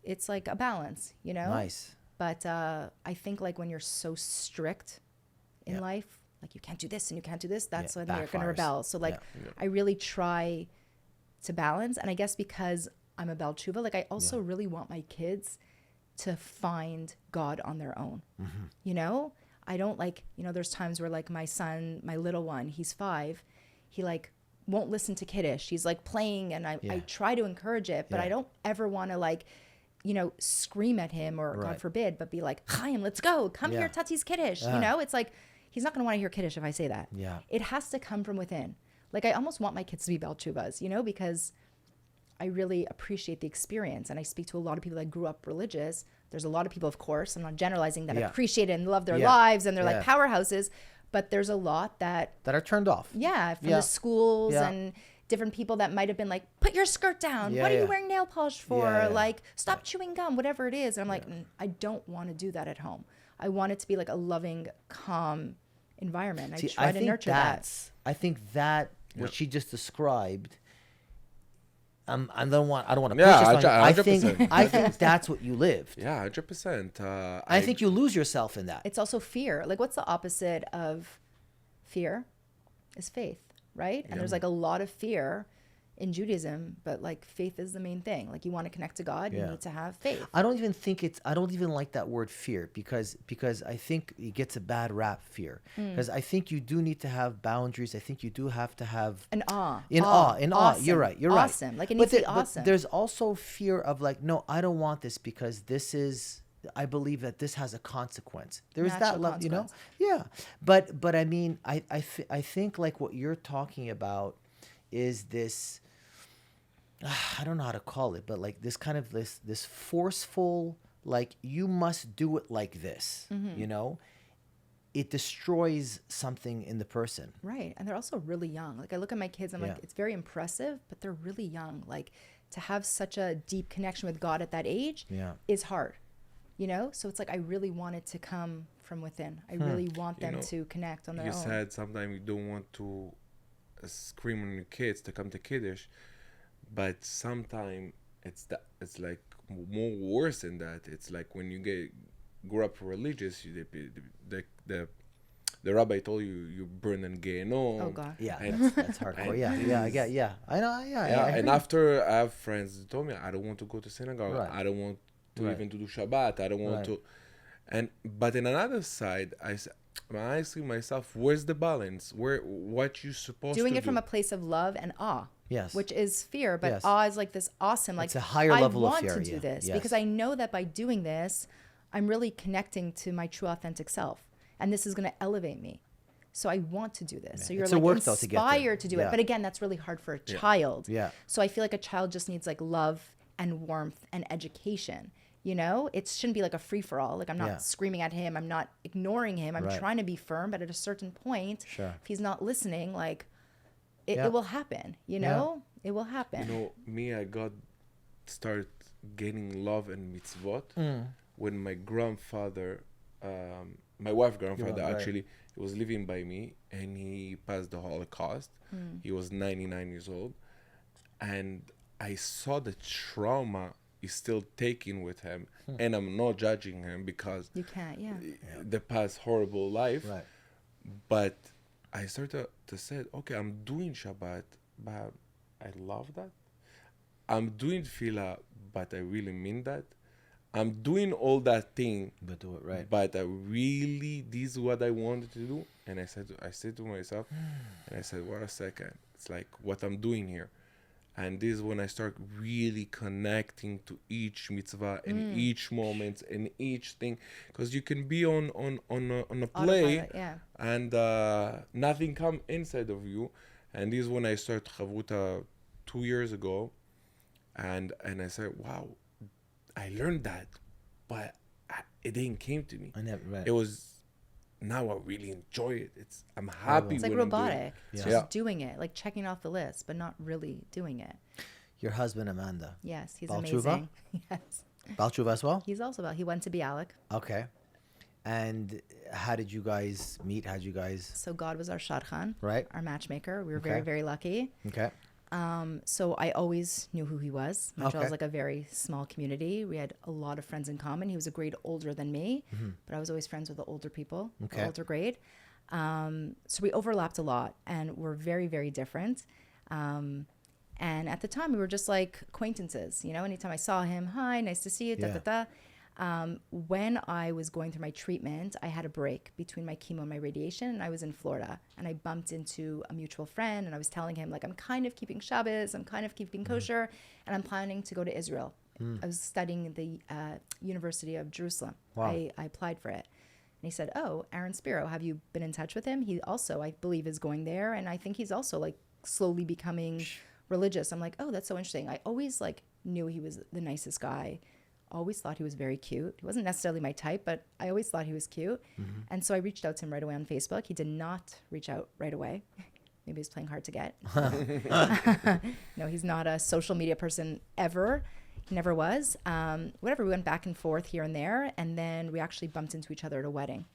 it's like a balance, you know? Nice. But I think like when you're so strict in life, like you can't do this and you can't do this, that's when they're going to backfires. rebel. So like I really try to balance. And I guess because I'm a Bal Tshuva, like I also really want my kids to find God on their own, you know? I don't like, you know, there's times where like my son, my little one, he's 5, he like won't listen to Kiddush. He's like playing and I try to encourage it, but I don't ever want to like, you know, scream at him or God forbid, but be like, Chaim, let's go. Come here, Tati's Kiddush. You know, it's like, he's not going to want to hear Kiddush if I say that. Yeah. It has to come from within. Like I almost want my kids to be Bal Tshuvas, you know, because I really appreciate the experience. And I speak to a lot of people that grew up religious. There's a lot of people, of course, I'm not generalizing, that appreciate it and love their lives and they're like powerhouses. But there's a lot that are turned off. Yeah, from the schools and different people that might have been like, put your skirt down. What are you wearing nail polish for? Like, stop chewing gum, whatever it is. And I'm like, I don't want to do that at home. I want it to be like a loving, calm environment. I try to nurture that. I think that what she just described. I don't want to push this on you. I think that's what you lived. Yeah, 100%. I think you lose yourself in that. It's also fear. Like, what's the opposite of fear? Is faith, right? And there's like a lot of fear in Judaism, but like faith is the main thing. Like you want to connect to God, you need to have faith. I don't even like that word fear because I think it gets a bad rap, fear. Because I think you do need to have boundaries. I think you do have to have an awe. Awesome. You're right. Awesome. Like it needs to be awesome. But there's also fear of like, no, I don't want this because I believe that this has a consequence. There's that love, you know? Yeah. But I mean, I think like what you're talking about is this, I don't know how to call it, but like this kind of this forceful, like you must do it like this, you know? It destroys something in the person. Right. And they're also really young. Like I look at my kids, I'm like, it's very impressive, but they're really young. Like to have such a deep connection with God at that age is hard, you know? So it's like, I really want it to come from within. I really want them to connect on their own. You said sometimes you don't want to scream on your kids to come to Kiddush, but sometimes it's like more worse than that. It's like when you grew up religious, the rabbi told you you burn in Gehenom. Oh God. Yeah, And- that's hardcore. Yeah, I get. Yeah, I know. Yeah, Yeah, I and heard. after I have friends that told me I don't want to go to synagogue. Right. I don't want to Right. even to do Shabbat. I don't want Right. to. And but in another side, I'm asking myself, where's the balance? What you supposed Doing to it from do? a place of love and awe. Yes. Which is fear, but Yes. awe is like this awesome, like It's a higher level of I fear, want to do yeah. this Yes. because I know that by doing this, I'm really connecting to my true authentic self. And this is going to elevate me. So I want to do this. So you're It's a like work, though, to get there. inspired to do Yeah. it. But again, that's really hard for a child. Yeah. So I feel like a child just needs like love and warmth and education. You know, it shouldn't be like a free for all. Like I'm not Yeah. screaming at him. I'm not ignoring him. I'm Right. trying to be firm. But at a certain point, Sure. if he's not listening, like Yeah. it will happen. You know, it will happen. You know, me, I got start gaining love and mitzvot when my grandfather, my wife's grandfather, Right. actually, he was living by me, and he passed the Holocaust. He was 99 years old, and I saw the trauma he's still taking with him, and I'm not judging him because You can't, yeah. the past horrible life. Right. But I started to say, okay, I'm doing Shabbat, but I love that. I'm doing Tefillah, but I really mean that. I'm doing all that thing, But do it right. but I really, this is what I wanted to do. And I said to myself, and I said, wait a second. It's like what I'm doing here. And this is when I start really connecting to each mitzvah and each moment and each thing. Because you can be on a play Autopilot, yeah. and nothing come inside of you. And this is when I started Chavruta 2 years ago. And I said, wow, I learned that, but it didn't came to me. I never. Right. It was, now I really enjoy it. I'm happy. It's like when I'm doing it. robotic. It's Yeah. just doing it, like checking off the list, but not really doing it. Your husband Amanda. Yes, he's Baal Tshuva? amazing. Yes. Baal Tshuva as well. He's also he went to Bialik. Okay. And how did you guys meet? How did you guys? So God was our shadchan, Right. our matchmaker. We were Okay. very, very lucky. Okay. So I always knew who he was. Montreal Okay. is like a very small community. We had a lot of friends in common. He was a grade older than me, but I was always friends with the older people, Okay. the older grade. So we overlapped a lot and we're very, very different. And at the time we were just like acquaintances, you know, anytime I saw him, hi, nice to see you, da, Yeah. da, da. When I was going through my treatment, I had a break between my chemo and my radiation, and I was in Florida, and I bumped into a mutual friend, and I was telling him, like, I'm kind of keeping Shabbos, I'm kind of keeping kosher, and I'm planning to go to Israel. I was studying at the University of Jerusalem. Wow. I applied for it. And he said, oh, Aaron Spiro, have you been in touch with him? He also, I believe, is going there, and I think he's also, like, slowly becoming religious. I'm like, oh, that's so interesting. I always, like, knew he was the nicest guy. Always thought he was very cute. He wasn't necessarily my type, but I always thought he was cute. And so I reached out to him right away on Facebook. He did not reach out right away. Maybe he's playing hard to get. No, he's not a social media person ever. He never was. Whatever, we went back and forth here and there, and then we actually bumped into each other at a wedding.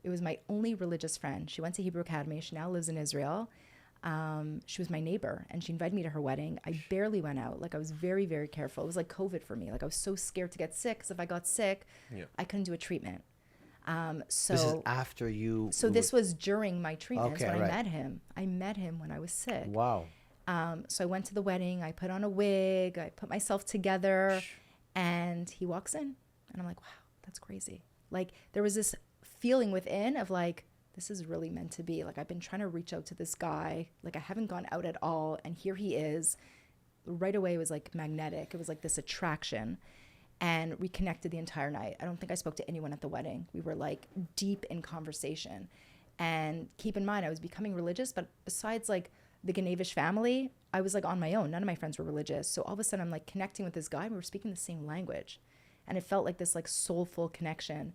It was my only religious friend. She went to Hebrew Academy. She now lives in Israel. She was my neighbor, and she invited me to her wedding. I barely went out. Like, I was very, very careful. It was like COVID for me. Like, I was so scared to get sick, because if I got sick, I couldn't do a treatment. This is after you. So this was during my treatments Okay, when right. I met him. I met him when I was sick. Wow. So I went to the wedding. I put on a wig. I put myself together, and he walks in, and I'm like, wow, that's crazy. Like, there was this feeling within of like, this is really meant to be. Like, I've been trying to reach out to this guy. Like, I haven't gone out at all, and here he is. Right away, it was like magnetic. It was like this attraction, and we connected the entire night. I don't think I spoke to anyone at the wedding. We were like deep in conversation. And keep in mind, I was becoming religious, but besides like the Ganevish family, I was like on my own. None of my friends were religious. So all of a sudden I'm like connecting with this guy, and we were speaking the same language. And it felt like this like soulful connection.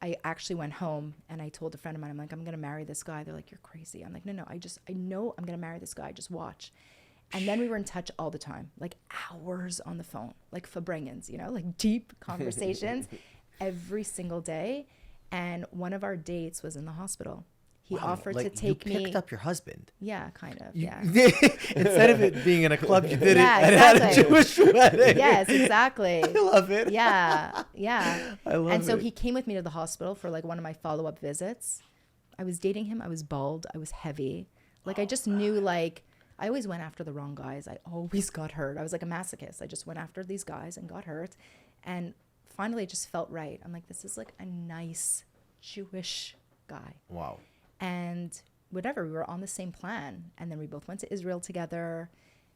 I actually went home and I told a friend of mine, I'm like, I'm going to marry this guy. They're like, you're crazy. I'm like, no, I know I'm going to marry this guy. Just watch. And then we were in touch all the time, like hours on the phone, like Fabrengens, you know, like deep conversations every single day. And one of our dates was in the hospital. He offered like to take you picked up your husband. Yeah, kind of. Yeah. Instead of it being in a club, you did Yeah, it at a exactly. Jewish wedding. Yes, exactly. I love it. Yeah, yeah. I love And so it. he came with me to the hospital for like one of my follow-up visits. I was dating him. I was bald. I was heavy. Like I just knew like I always went after the wrong guys. I always got hurt. I was like a masochist. I just went after these guys and got hurt. And finally it just felt right. I'm like, this is like a nice Jewish guy. Wow. And whatever, we were on the same plan. And then we both went to Israel together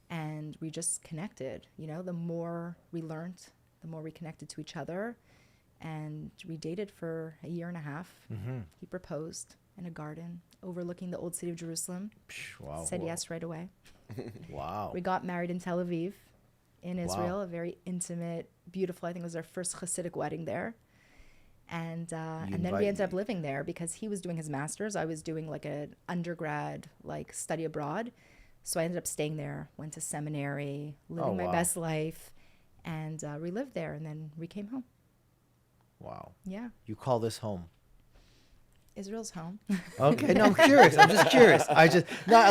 and we just connected. You know, the more we learned, the more we connected to each other. And we dated for a year and a half. Mm-hmm. He proposed in a garden overlooking the old city of Jerusalem. Wow. Said yes right away. Wow. We got married in Tel Aviv, in Israel, a very intimate, beautiful, I think it was our first Hasidic wedding there. And then we ended up living there because he was doing his master's. I was doing like an undergrad, like study abroad. So I ended up staying there, went to seminary, living my best life. And we lived there and then we came home. Wow. Yeah. You call this home? Israel's home. Okay, no, I'm curious. I'm just curious. I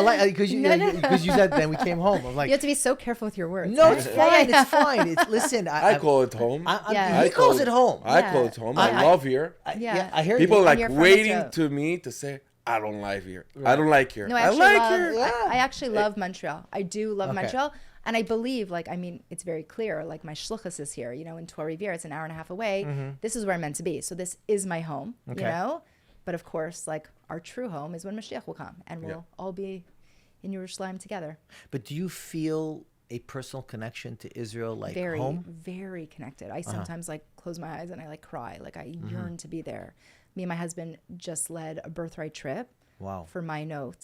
like because you said then we came home. I'm like, You have to be so careful with your words. no, right? it's fine. It's fine. It's listen. I call it home. Yeah. He calls it home. I call it home. I love here. I hear People you. like you're from waiting Montreal. to me to say, I don't like here. I don't like here. No, I I like love, here. I actually love Montreal. I do love Okay. Montreal. And I believe, like, I mean, it's very clear, like my shluchas is here, you know, in Trois-Rivières, it's an hour and a half away. This is where I'm meant to be. So this is my home, you know? But of course, like, our true home is when Mashiach will come and we'll all be in Yerushalayim together. But do you feel a personal connection to Israel, like Very, home? very connected. I sometimes, like, close my eyes and I, like, cry. Like, I yearn to be there. Me and my husband just led a birthright trip. Wow. For my note,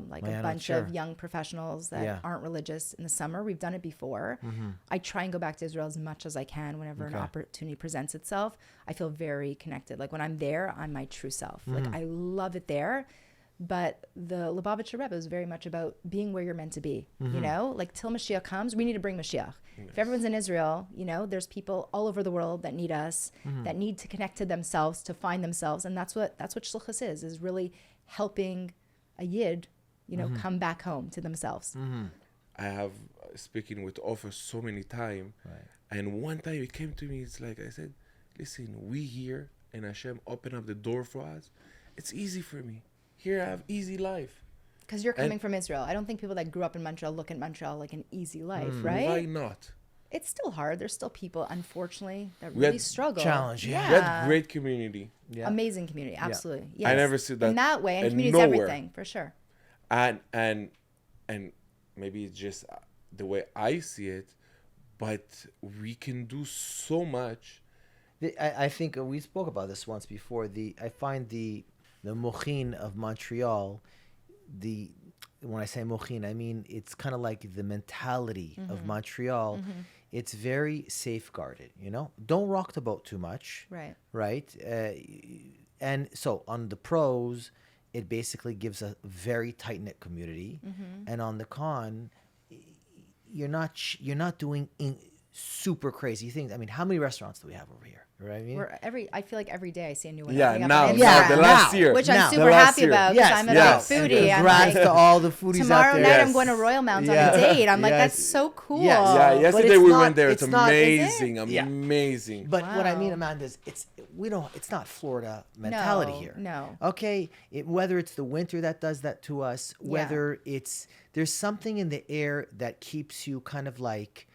like My a note, bunch sure. of young professionals that aren't religious in the summer. We've done it before. I try and go back to Israel as much as I can whenever an opportunity presents itself. I feel very connected. Like when I'm there, I'm my true self. Like I love it there. But the Lubavitcher Rebbe is very much about being where you're meant to be. You know, like till Mashiach comes, we need to bring Mashiach. If everyone's in Israel, you know, there's people all over the world that need us, that need to connect to themselves, to find themselves. And that's what shluchas is really helping a Yid, you know, come back home to themselves. I have speaking with Offer so many times. Right. And one time he came to me, it's like I said, listen, we here and Hashem open up the door for us. It's easy for me. Here I have easy life. Because you're coming from Israel. I don't think people that grew up in Montreal look at Montreal like an easy life, right? Why not? It's still hard. There's still people, unfortunately, that We really had struggle. challenge, We had great community. Yeah. Amazing community, absolutely. Yes. I never see that in that way, and in community is nowhere. everything, for sure. And maybe it's just the way I see it, but we can do so much. I think we spoke about this once before. I find the mochin of Montreal, when I say mochin, I mean it's kind of like the mentality of Montreal. It's very safeguarded, you know. Don't rock the boat too much, right? And so on the pros, it basically gives a very tight knit community, and on the con, you're not doing super crazy things. I mean, how many restaurants do we have over here? Right? I mean, I feel like every day I see a new one. Yeah, opening up now, on now, Instagram, the last year. which Now. I'm The super last happy year. about because I'm a yes. big foodie. I'm congrats like, to all the foodies tomorrow out there. night Yes. I'm going to Royal Mount on Yeah. a date. I'm like, Yes. that's so cool. Yes. Yeah, But yesterday it's we not- went there. It's it's not- is it? amazing, Yeah. amazing. But what I mean, Wow. Amanda, is it's not Florida mentality here. No. Okay, whether it's the winter that does that to us, whether there's something in the air that keeps you kind of like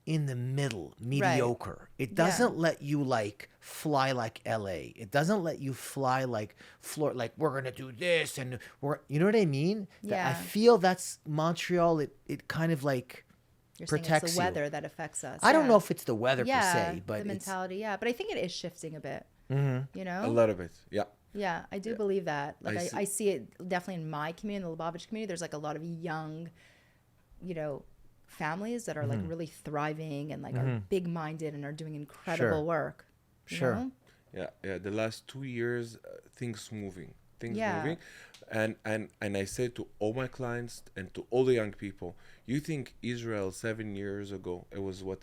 in the middle, mediocre. It doesn't let you like fly like LA. It doesn't let you fly like Florida. Like we're gonna do this and you know what I mean? Yeah. I feel that's Montreal. It kind of like You're saying protects it's the you. weather that affects us. I don't Yeah. know if it's the weather per Yeah, se, but the it's mentality, but I think it is shifting a bit. You know? A lot of it, yeah. Yeah, I do believe that. Like I I see it definitely in my community, in the Lubavitch community. There's like a lot of young, you know, families that are like really thriving and like are big minded and are doing incredible work. you Sure. know? Yeah. The last 2 years, things moving, Yeah. moving, and I say to all my clients and to all the young people, you think Israel 7 years ago it was what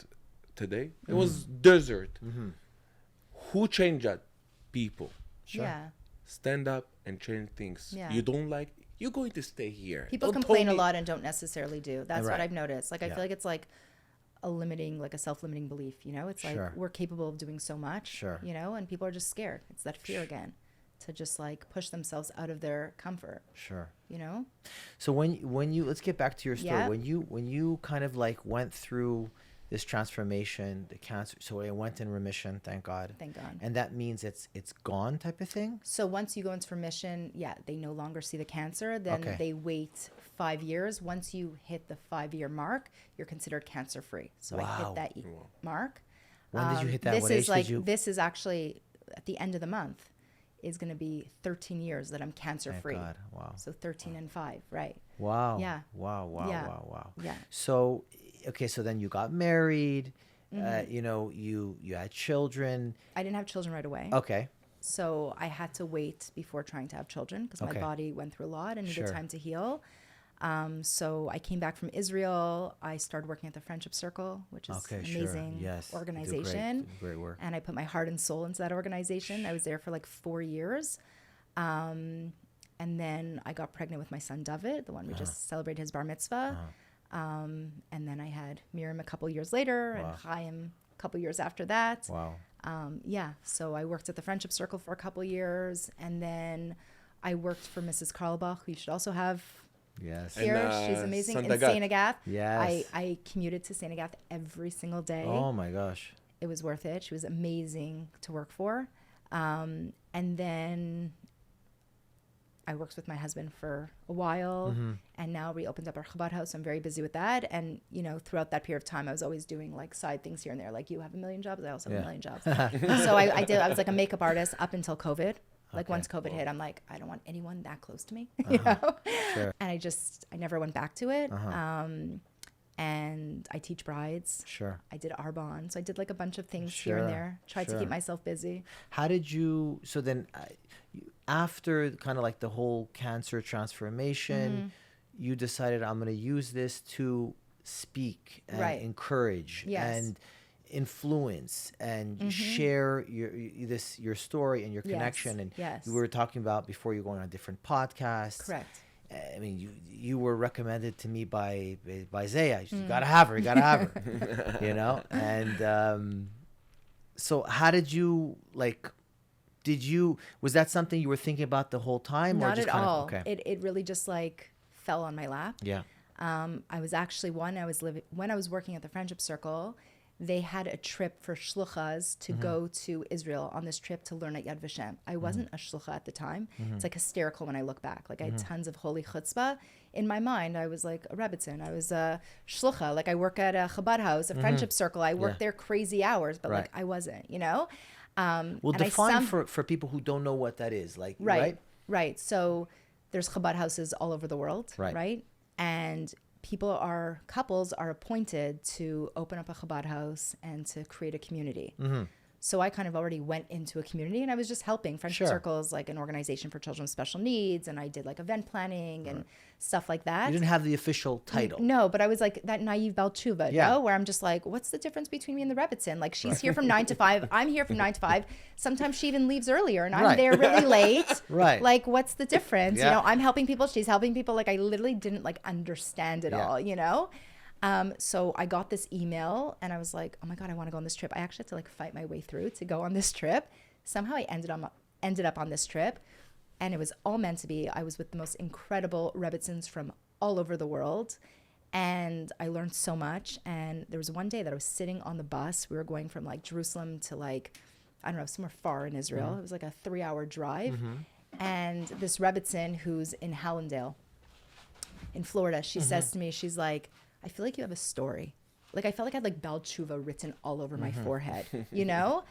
today? It was desert. Who changed that? People. Yeah. stand up and change things. Yeah. You don't like, you're going to stay here. People Don't complain tell a me- lot and don't necessarily do. That's Right. what I've noticed. Like, I Yeah. feel like it's like a limiting, like a self-limiting belief, you know? It's Sure. like we're capable of doing so much, Sure. you know? And people are just scared. It's that fear again to just like push themselves out of their comfort, Sure. you know? So when you let's get back to your story. Yeah. When you kind of like went through this transformation, the cancer, so it went in remission, thank God. Thank God. And that means it's gone type of thing? So once you go into remission, yeah, they no longer see the cancer. Then Okay. they wait 5 years. Once you hit the 5-year mark, you're considered cancer free. So I Wow. hit that mark. When did you hit that? This What is age like did you? this is actually at the end of the month is going to be 13 years that I'm cancer Thank free. God. Wow. So 13 and 5, right? Wow. Yeah. Wow, wow, Yeah. wow, wow. Yeah. So okay, so then you got married, you know, you had children. I didn't have children right away. Okay. So I had to wait before trying to have children because Okay. my body went through a lot and needed Sure. time to heal. So I came back from Israel. I started working at the Friendship Circle, which is Okay, an sure. amazing Yes. you do organization. Great work. And I put my heart and soul into that organization. I was there for like 4 years. And then I got pregnant with my son, David, the one we just celebrated his bar mitzvah. And then I had Miriam a couple years later and Chaim a couple years after that. Wow. Yeah, so I worked at the Friendship Circle for a couple years. And then I worked for Mrs. Karlbach, who you should also have Yes. And, here. She's amazing. Saint In Agathe. St. Agathe. Yes. I commuted to St. Agathe every single day. Oh my gosh. It was worth it. She was amazing to work for. And then I worked with my husband for a while, and now we opened up our Chabad house. I'm very busy with that. And, you know, throughout that period of time, I was always doing like side things here and there. Like you have a million jobs. I also have a million jobs. So I was like a makeup artist up until COVID. Like once COVID hit, I'm like, I don't want anyone that close to me, you know? Sure. And I never went back to it. And I teach brides. Sure. I did Arbonne. So I did like a bunch of things here and Sure, there. Tried to sure. keep myself busy. How did you? So then, after kind of like the whole cancer transformation, you decided I'm going to use this to speak and Right. encourage Yes. and influence and share your story and your connection. And Yes. you were talking about before you going on different podcasts. Correct. I mean, you were recommended to me by Zaya. You gotta have her. You gotta have her. You know. And so, how did you like? Was that something you were thinking about the whole time, or Not just at kind all. of okay? It really just like fell on my lap. Yeah. I was actually when I was working at the Friendship Circle, they had a trip for shluchas to go to Israel on this trip to learn at Yad Vashem. I wasn't a shlucha at the time. It's like hysterical when I look back. Like I had tons of holy chutzpah. In my mind, I was like a rebbitzin. I was a shlucha. Like I work at a Chabad house, a Friendship Circle. I worked there crazy hours, but Right. like I wasn't, you know? Well, and I define for people who don't know what that is. Like, Right. Right. So there's Chabad houses all over the world. Right. Right. And couples are appointed to open up a Chabad house and to create a community. So I kind of already went into a community and I was just helping. Friendship Sure. Circle is like an organization for children with special needs. And I did like event planning and stuff like that. You didn't have the official title. No, but I was like that naive Bal Tshuva, Yeah. no? Where I'm just like, what's the difference between me and the Rebbitzin? Like she's here from 9 to 5. I'm here from 9 to 5. Sometimes she even leaves earlier and I'm Right. there really late. Right. Like what's the difference? Yeah. You know, I'm helping people. She's helping people. Like I literally didn't like understand it Yeah. all, you know? So I got this email and I was like, oh my God, I want to go on this trip. I actually had to like fight my way through to go on this trip. Somehow I ended up on this trip and it was all meant to be. I was with the most incredible Rebbitzins from all over the world. And I learned so much. And there was one day that I was sitting on the bus. We were going from like Jerusalem to like, I don't know, somewhere far in Israel. It was like a 3-hour drive. And this Rebbitzin who's in Hallandale in Florida, she says to me, she's like, I feel like you have a story. Like I felt like I had like Bal Tshuva written all over my forehead, you know?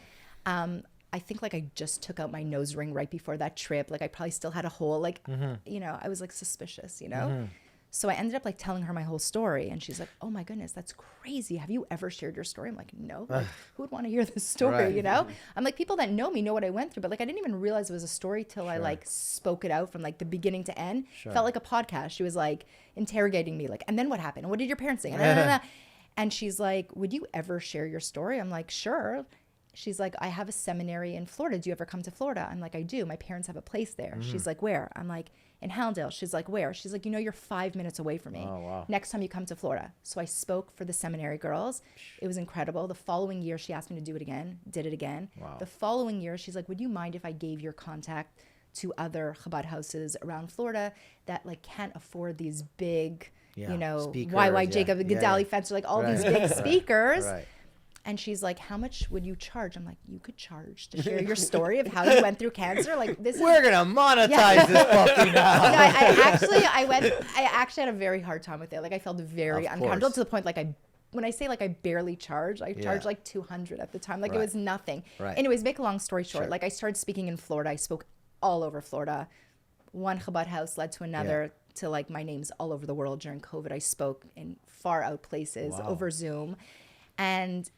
I think like I just took out my nose ring right before that trip. Like I probably still had a hole, like, you know, I was like suspicious, you know? So I ended up like telling her my whole story and she's like, oh my goodness, that's crazy. Have you ever shared your story? I'm like, no, like, who would want to hear this story, Right. you know? I'm like, people that know me know what I went through, but like I didn't even realize it was a story till I like spoke it out from like the beginning to end. Felt like a podcast. She was like interrogating me like, and then what happened? What did your parents say? And she's like, would you ever share your story? I'm like, sure. she's like, I have a seminary in Florida. Do you ever come to Florida? I'm like, I do. My parents have a place there. She's like, where? I'm like, in Hallandale. She's like, where? She's like, you're 5 minutes away from me. Oh, wow. Next time you come to Florida. So I spoke for the seminary girls. It was incredible. The following year, she asked me to do it again. Did it again. Wow. The following year, she's like, would you mind if I gave your contact to other Chabad houses around Florida that like can't afford these big, speakers, YY Jacob and Gedalia Fencer, like all these big speakers. Right. And she's like, how much would you charge? I'm like, you could charge to share your story of how you went through cancer. Like this We're going to monetize this puppy now. No, I actually had a very hard time with it. Like I felt very uncomfortable to the point like when I say like I barely charged, I charged like $200 at the time. Like it was nothing. Right. Anyways, make a long story short, like I started speaking in Florida. I spoke all over Florida. One Chabad house led to another to like my name's all over the world. During COVID, I spoke in far out places over Zoom. And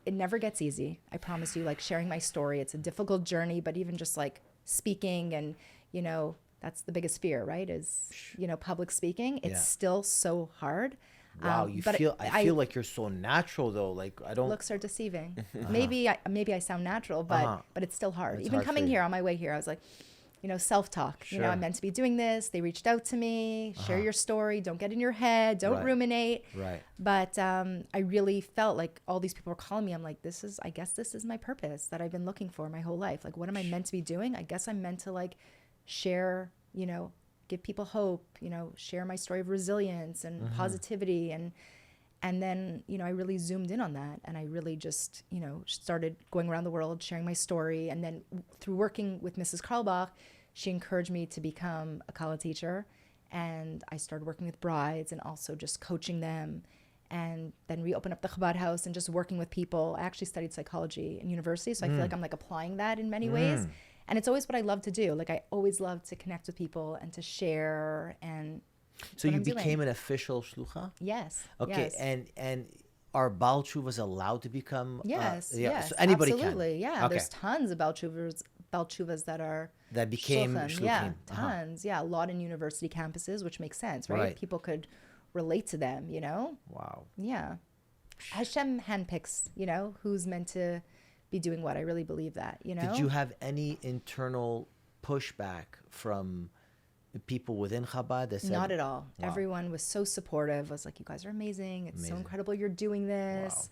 it never gets easy. I promise you, like sharing my story, it's a difficult journey, but even just like speaking and, that's the biggest fear, right? Is, public speaking. It's still so hard. Wow, I feel like you're so natural though. Like I don't. Looks are deceiving. Maybe I sound natural, but it's still hard. It's even hard coming here on my way here, I was like, self-talk. Sure. I'm meant to be doing this. They reached out to me. Share your story. Don't get in your head. Don't ruminate. Right. But I really felt like all these people were calling me. I'm like, I guess this is my purpose that I've been looking for my whole life. Like, what am I meant to be doing? I guess I'm meant to like share, give people hope, share my story of resilience and positivity. And then, I really zoomed in on that. And I really just, started going around the world, sharing my story. And then through working with Mrs. Karlbach, she encouraged me to become a Kala teacher. And I started working with brides and also just coaching them. And then we opened up the Chabad house and just working with people. I actually studied psychology in university. So I feel like I'm like applying that in many ways. And it's always what I love to do. Like I always love to connect with people and to share. And so you became an official shlucha? Yes. Okay. Yes. And are Baal Tshuvas allowed to become? Yes. So anybody absolutely. can. Yeah. Okay. There's tons of Baal Tshuvas that became shluchim. Yeah. Tons. Yeah. A lot in university campuses, which makes sense, right? People could relate to them. Wow. Yeah. Hashem handpicks. Who's meant to be doing what. I really believe that. Did you have any internal pushback from people within Chabad that said, not at all. Wow. Everyone was so supportive. Was like, you guys are amazing. It's so incredible you're doing this.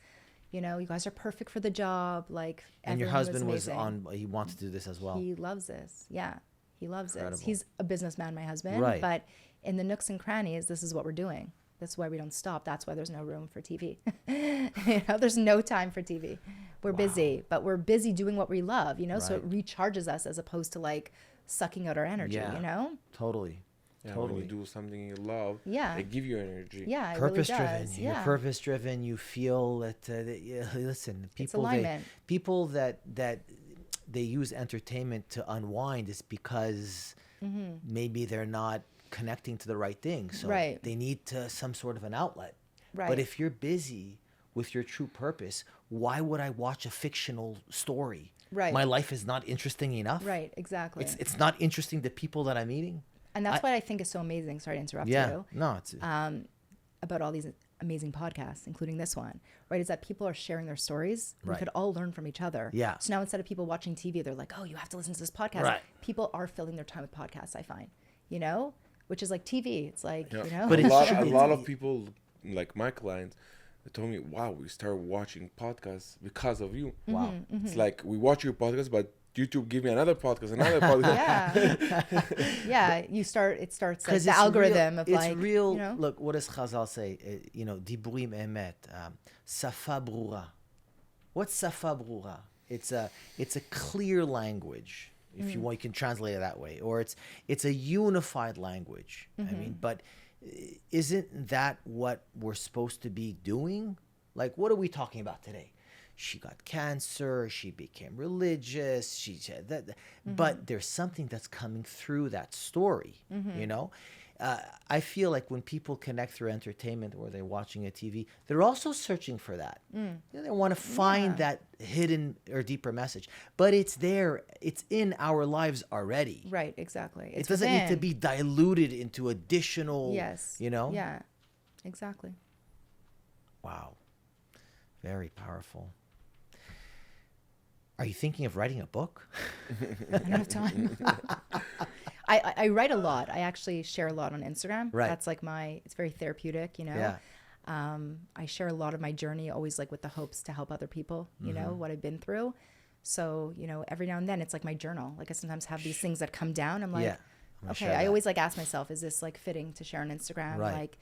Wow. You guys are perfect for the job. Like, and your husband was on. He wants to do this as well. He loves this. Yeah, he loves this. He's a businessman, my husband. Right. But in the nooks and crannies, this is what we're doing. That's why we don't stop. That's why there's no room for TV. There's no time for TV. We're busy, but we're busy doing what we love. So it recharges us as opposed to like sucking out our energy, Totally. Yeah, totally. when you do something you love, they give you energy. Yeah, it purpose really driven. does. You're purpose driven. You feel that, listen, people that they use entertainment to unwind is because maybe they're not connecting to the right thing. So they need some sort of an outlet. Right. But if you're busy with your true purpose, why would I watch a fictional story? Right. My life is not interesting enough. Right, exactly. It's not interesting to people that I'm meeting. And that's what I think is so amazing. Sorry to interrupt you. No, it's about all these amazing podcasts, including this one, right? Is that people are sharing their stories. Right. We could all learn from each other. Yeah. So now instead of people watching TV, they're like, oh, you have to listen to this podcast. Right. People are filling their time with podcasts, I find, which is like TV. It's like, But a lot of people, like my clients, they told me, wow, we started watching podcasts because of you. Wow. It's like we watch your podcast, but YouTube give me another podcast. It starts like the algorithm of like, real. Look, what does Chazal say? Diburim emet, safa brura. What's safa brura? It's a clear language. If you want, you can translate it that way, or it's a unified language. I mean, but isn't that what we're supposed to be doing? Like, what are we talking about today? She got cancer. She became religious. She said that, but there's something that's coming through that story. I feel like when people connect through entertainment or they're watching a TV, they're also searching for that. They want to find that hidden or deeper message, but it's there. It's in our lives already. Right. Exactly. It doesn't need to be diluted into additional. Yes. Yeah. Exactly. Wow. Very powerful. Are you thinking of writing a book? I don't have time. I write a lot. I actually share a lot on Instagram. Right. That's like it's very therapeutic, you know. Yeah. I share a lot of my journey, always like with the hopes to help other people, you know, what I've been through. So, you know, every now and then it's like my journal. Like I sometimes have these things that come down. I'm like, Yeah. okay, I always like ask myself, is this like fitting to share on Instagram? Right. Like,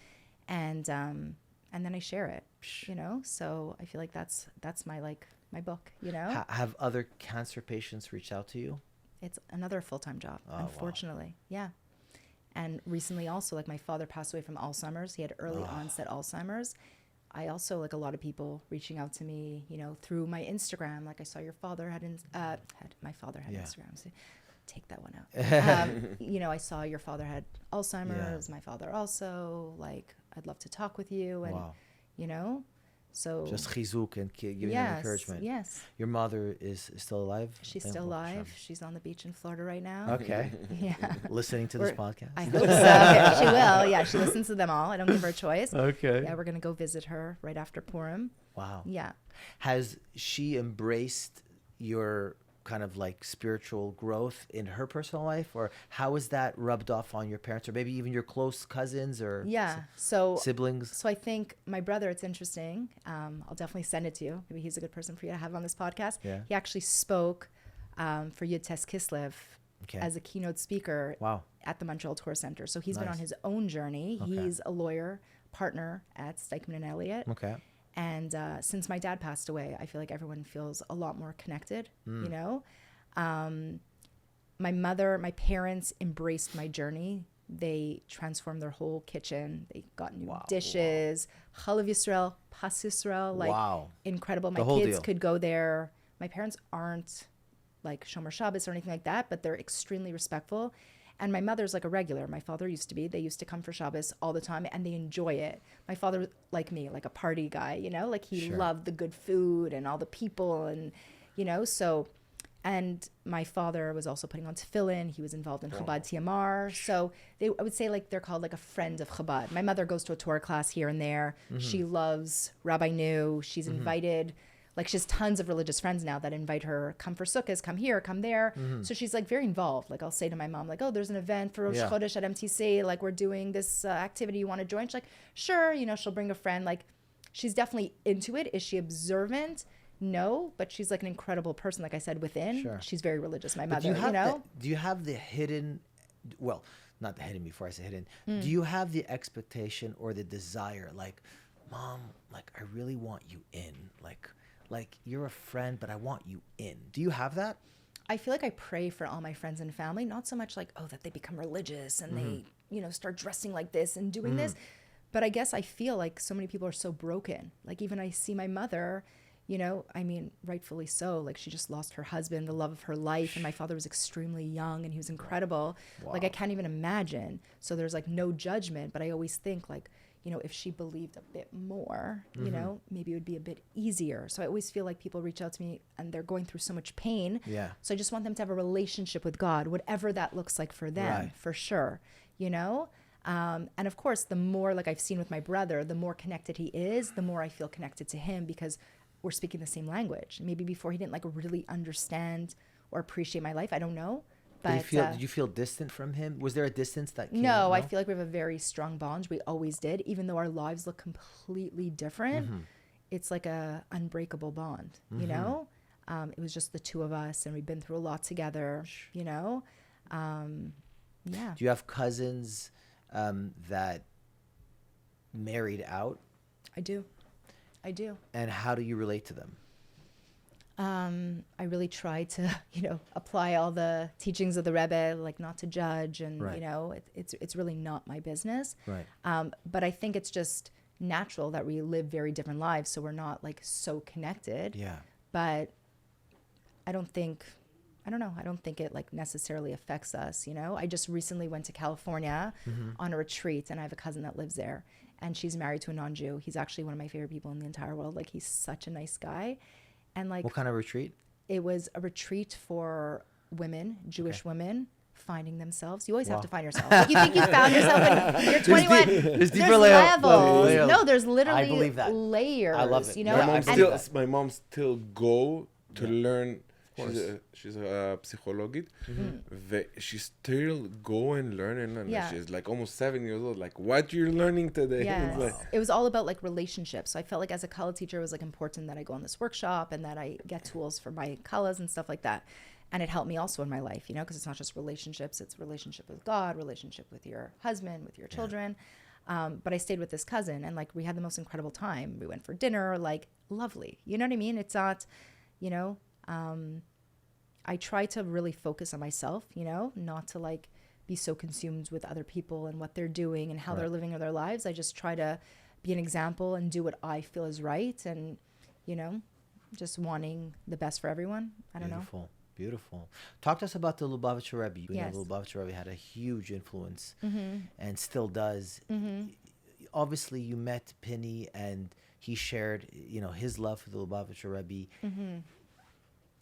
and then I share it, you know? So I feel like that's my book, you know? Have other cancer patients reached out to you? It's another full-time job, Oh, unfortunately. Wow. Yeah. And recently also, like my father passed away from Alzheimer's. He had early onset Alzheimer's. I also, like a lot of people reaching out to me, you know, through my Instagram. Like I saw your father my father had Instagram. So take that one out. You know, I saw your father had Alzheimer's. My father also, like, I'd love to talk with you. And, you know, so. Just chizuk and giving them encouragement. Yes. Your mother is still alive? She's still alive. She's on the beach in Florida right now. Okay. Yeah. Listening to this podcast? I hope so. She will. Yeah, she listens to them all. I don't give her a choice. Okay. Yeah, we're going to go visit her right after Purim. Wow. Yeah. Has she embraced your kind of like spiritual growth in her personal life, or how is that rubbed off on your parents, or maybe even your close cousins or siblings? So I think my brother, it's interesting. I'll definitely send it to you. Maybe he's a good person for you to have on this podcast. Yeah. He actually spoke for Yud Tes Kislev as a keynote speaker at the Montreal Tour Center. So he's been on his own journey. Okay. He's a lawyer, partner at Stikeman and Elliott. Okay. And since my dad passed away, I feel like everyone feels a lot more connected, you know? My parents embraced my journey. They transformed their whole kitchen. They got new dishes, Chalav Yisrael, Pas Yisrael, like incredible. My kids could go there. My parents aren't like Shomer Shabbos or anything like that, but they're extremely respectful. And my mother's like a regular. My father used to be. They used to come for Shabbos all the time, and they enjoy it. My father, like me, like a party guy, you know? Like he loved the good food and all the people and, you know, so... And my father was also putting on tefillin. He was involved in Chabad TMR. So I would say like they're called like a friend of Chabad. My mother goes to a Torah class here and there. Mm-hmm. She loves Rabbi New. She's invited... Like she has tons of religious friends now that invite her, come for sukkahs, come here, come there. Mm-hmm. So she's like very involved. Like I'll say to my mom, like, oh, there's an event for Rosh Chodesh at MTC. Like we're doing this activity. You want to join? She's like, sure. You know, she'll bring a friend. Like she's definitely into it. Is she observant? No, but she's like an incredible person. Like I said, within, she's very religious. My mother, you know? Do you have the hidden, well, not the hidden before I say hidden. Do you have the expectation or the desire? Like, Mom, like I really want you in. Like you're a friend, but I want you in. Do you have that? I feel like I pray for all my friends and family, not so much like, oh, that they become religious and they, you know, start dressing like this and doing this. But I guess I feel like so many people are so broken. Like even I see my mother, you know, I mean, rightfully so. Like she just lost her husband, the love of her life. And my father was extremely young and he was incredible. Wow. Like I can't even imagine. So there's like no judgment, but I always think like, you know, if she believed a bit more, you know, maybe it would be a bit easier. So I always feel like people reach out to me and they're going through so much pain. Yeah. So I just want them to have a relationship with God, whatever that looks like for them, for sure, you know? And of course, the more like I've seen with my brother, the more connected he is, the more I feel connected to him because we're speaking the same language. Maybe before he didn't like really understand or appreciate my life. I don't know. But did you feel distant from him? Was there a distance that came? No, I feel like we have a very strong bond. We always did. Even though our lives look completely different, it's like a unbreakable bond, you know? It was just the two of us and we've been through a lot together, you know? Yeah. Do you have cousins that married out? I do. And how do you relate to them? I really try to, you know, apply all the teachings of the Rebbe, like not to judge and, you know, it's really not my business. Right. But I think it's just natural that we live very different lives. So we're not like so connected. Yeah. But I don't think it like necessarily affects us, you know? I just recently went to California on a retreat and I have a cousin that lives there and she's married to a non-Jew. He's actually one of my favorite people in the entire world. Like he's such a nice guy. And like, what kind of retreat? It was a retreat for women, Jewish women, finding themselves. You always have to find yourself. Like you think you found yourself when you're 21. There's levels. No, there's literally layers. I love it. You know, my mom still go to learn she's a psychologist, she still go and learn, and she's like almost 7 years old. Like, what you're learning today? Yes. Like, it was all about like relationships. So I felt like as a kala teacher, it was like important that I go on this workshop and that I get tools for my kalas and stuff like that. And it helped me also in my life, you know, because it's not just relationships, it's relationship with God, relationship with your husband, with your children. But I stayed with this cousin and like we had the most incredible time. We went for dinner, like lovely. You know what I mean? It's not, you know, I try to really focus on myself, you know, not to like be so consumed with other people and what they're doing and how they're living their lives. I just try to be an example and do what I feel is right. And, you know, just wanting the best for everyone. I don't know. Beautiful. Talk to us about the Lubavitcher Rebbe. You Yes. know, the Lubavitcher Rebbe had a huge influence and still does. Obviously, you met Penny and he shared, you know, his love for the Lubavitcher Rebbe.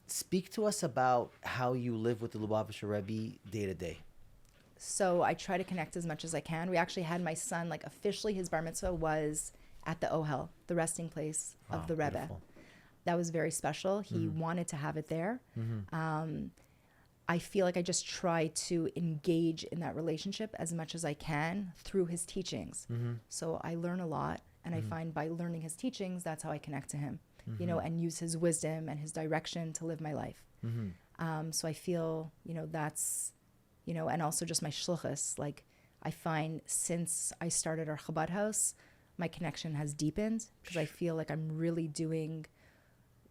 Speak to us about how you live with the Lubavitcher Rebbe day to day. So I try to connect as much as I can. We actually had my son, like officially his bar mitzvah was at the Ohel, the resting place of the Rebbe. Beautiful. That was very special. He wanted to have it there. I feel like I just try to engage in that relationship as much as I can through his teachings. So I learn a lot, and I find by learning his teachings, that's how I connect to him, you know, and use his wisdom and his direction to live my life. So I feel, you know, that's, you know, and also just my shluchas. Like I find since I started our Chabad house, my connection has deepened because I feel like I'm really doing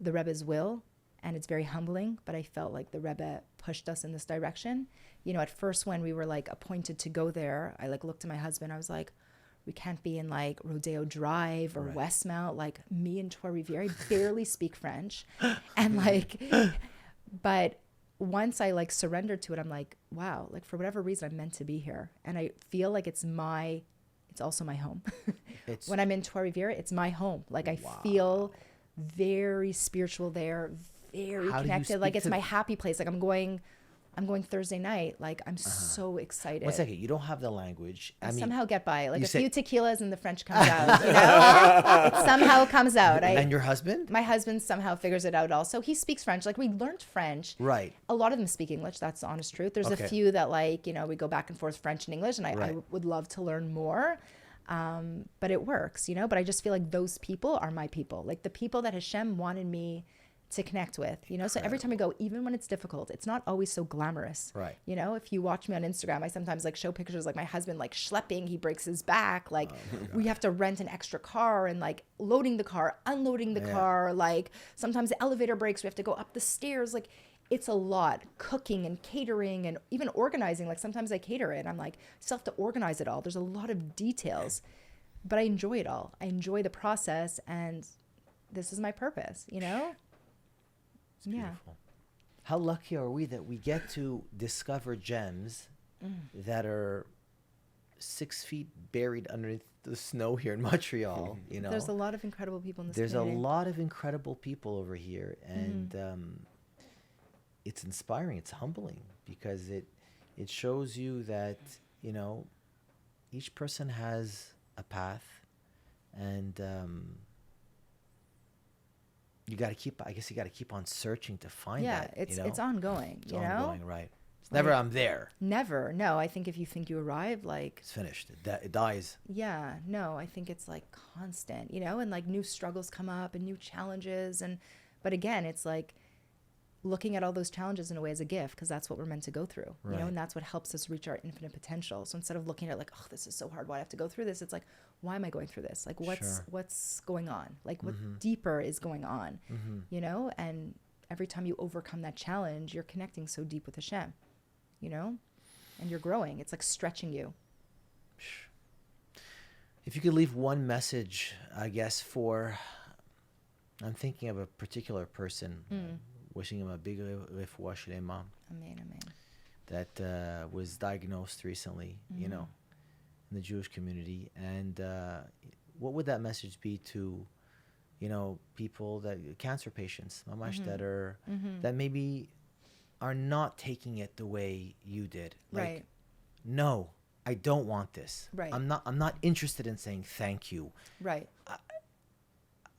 the Rebbe's will, and it's very humbling, but I felt like the Rebbe pushed us in this direction. You know, at first when we were like appointed to go there, I like looked at my husband, I was like, we can't be in like Rodeo Drive or Westmount, like me in Trois-Rivières, I barely speak French. And like, but once I like surrendered to it, I'm like, wow, like for whatever reason, I'm meant to be here. And I feel like it's also my home. When I'm in Trois-Rivières, it's my home. Like I feel very spiritual there, very connected. Like it's my happy place. Like I'm going Thursday night. Like I'm so excited. 1 second, you don't have the language. I mean, somehow get by. Like few tequilas and the French comes out. You know, it somehow comes out. And your husband? My husband somehow figures it out. Also, he speaks French. Like we learned French. Right. A lot of them speak English. That's the honest truth. There's a few that like, you know, we go back and forth French and English, and I would love to learn more. But it works, you know, but I just feel like those people are my people, like the people that Hashem wanted me to connect with, you know. So every time I go, even when it's difficult, it's not always so glamorous, right? You know, if you watch me on Instagram, I sometimes like show pictures like my husband like schlepping, he breaks his back, like we have to rent an extra car and like loading the car, unloading the car, like sometimes the elevator breaks, we have to go up the stairs, like it's a lot. Cooking and catering and even organizing. Like sometimes I cater it. I'm like, I still have to organize it all. There's a lot of details, but I enjoy it all. I enjoy the process, and this is my purpose, you know? It's beautiful. How lucky are we that we get to discover gems that are 6 feet buried underneath the snow here in Montreal, you know? There's a lot of incredible people in this There's community. a lot of incredible people over here, and it's inspiring. It's humbling because it shows you that, you know, each person has a path, and you got to keep on searching to find that. It's you know? it's ongoing. It's you know, ongoing, right? It's never I'm there. Never. No, I think if you think you arrive, like It's finished. It dies. Yeah, no, I think it's like constant, you know, and like new struggles come up and new challenges, but again, it's like looking at all those challenges in a way as a gift, because that's what we're meant to go through, you know, and that's what helps us reach our infinite potential. So instead of looking at it like, oh, this is so hard, why do I have to go through this? It's like, why am I going through this? Like, what's going on? Like, what deeper is going on, you know? And every time you overcome that challenge, you're connecting so deep with Hashem, you know, and you're growing. It's like stretching you. If you could leave one message, I guess, I'm thinking of a particular person, wishing him a big refuah shlema. Amen, amen. That was diagnosed recently, you know, in the Jewish community. And what would that message be to, you know, people cancer patients, mamash, that maybe are not taking it the way you did? Like, Right. No, I don't want this. Right. I'm not interested in saying thank you. Right.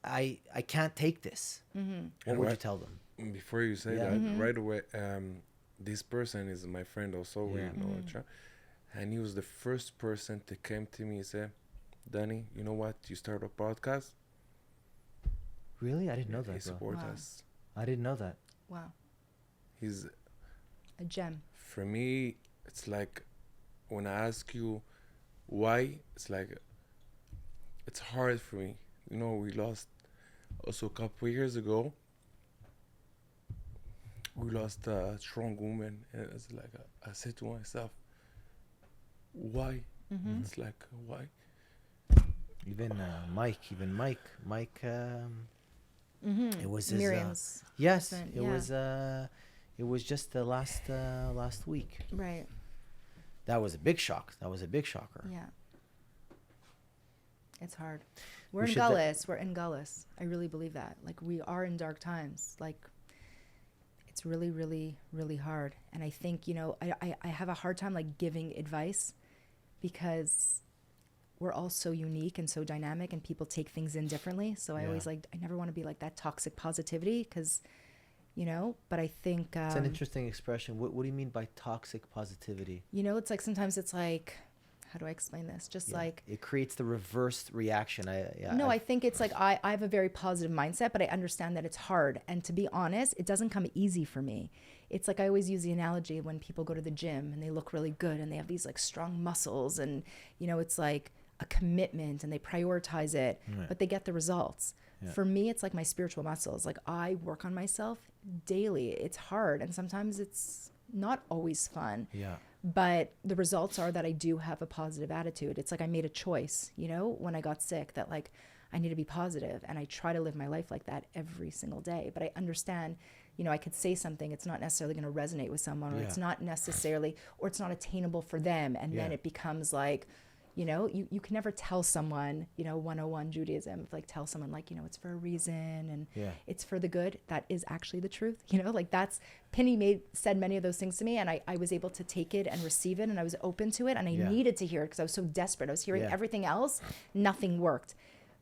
I can't take this. What would you tell them? before you say that, right away, this person is my friend also. We know each other, and he was the first person to came to me and say, "Danny, you know what? You start a podcast." Really? I didn't know that. He support us. I didn't know that. Wow. He's a gem. For me, it's like when I ask you why, it's like it's hard for me. You know, we lost also a couple of years ago. We lost a strong woman, and it's like I said to myself, why? It's like why? Even Mike. It was his, Miriam's yes, husband, it was just the last week. Right. That was a big shock. That was a big shocker. Yeah. It's hard. We're in Gullus. I really believe that. Like, we are in dark times. Like, it's really, really, really hard. And I think, you know, I have a hard time, like, giving advice because we're all so unique and so dynamic and people take things in differently. So I always I never want to be like that toxic positivity because, you know, but I think... it's an interesting expression. What do you mean by toxic positivity? You know, it's like sometimes it's like... How do I explain this? Just like... It creates the reversed reaction. I think it's like I have a very positive mindset, but I understand that it's hard. And to be honest, it doesn't come easy for me. It's like I always use the analogy when people go to the gym and they look really good and they have these like strong muscles and, you know, it's like a commitment and they prioritize it, but they get the results. For me, it's like my spiritual muscles. Like I work on myself daily. It's hard. And sometimes it's not always fun. Yeah. But the results are that I do have a positive attitude. It's like I made a choice, you know, when I got sick that like I need to be positive, and I try to live my life like that every single day. But I understand, you know, I could say something, it's not necessarily going to resonate with someone, or it's not necessarily, or it's not attainable for them. And then it becomes like, you know, you can never tell someone, you know, 101 Judaism, like tell someone like, you know, it's for a reason and it's for the good. That is actually the truth, you know, like that's, Penny said many of those things to me, and I was able to take it and receive it, and I was open to it, and I needed to hear it because I was so desperate. I was hearing everything else, nothing worked.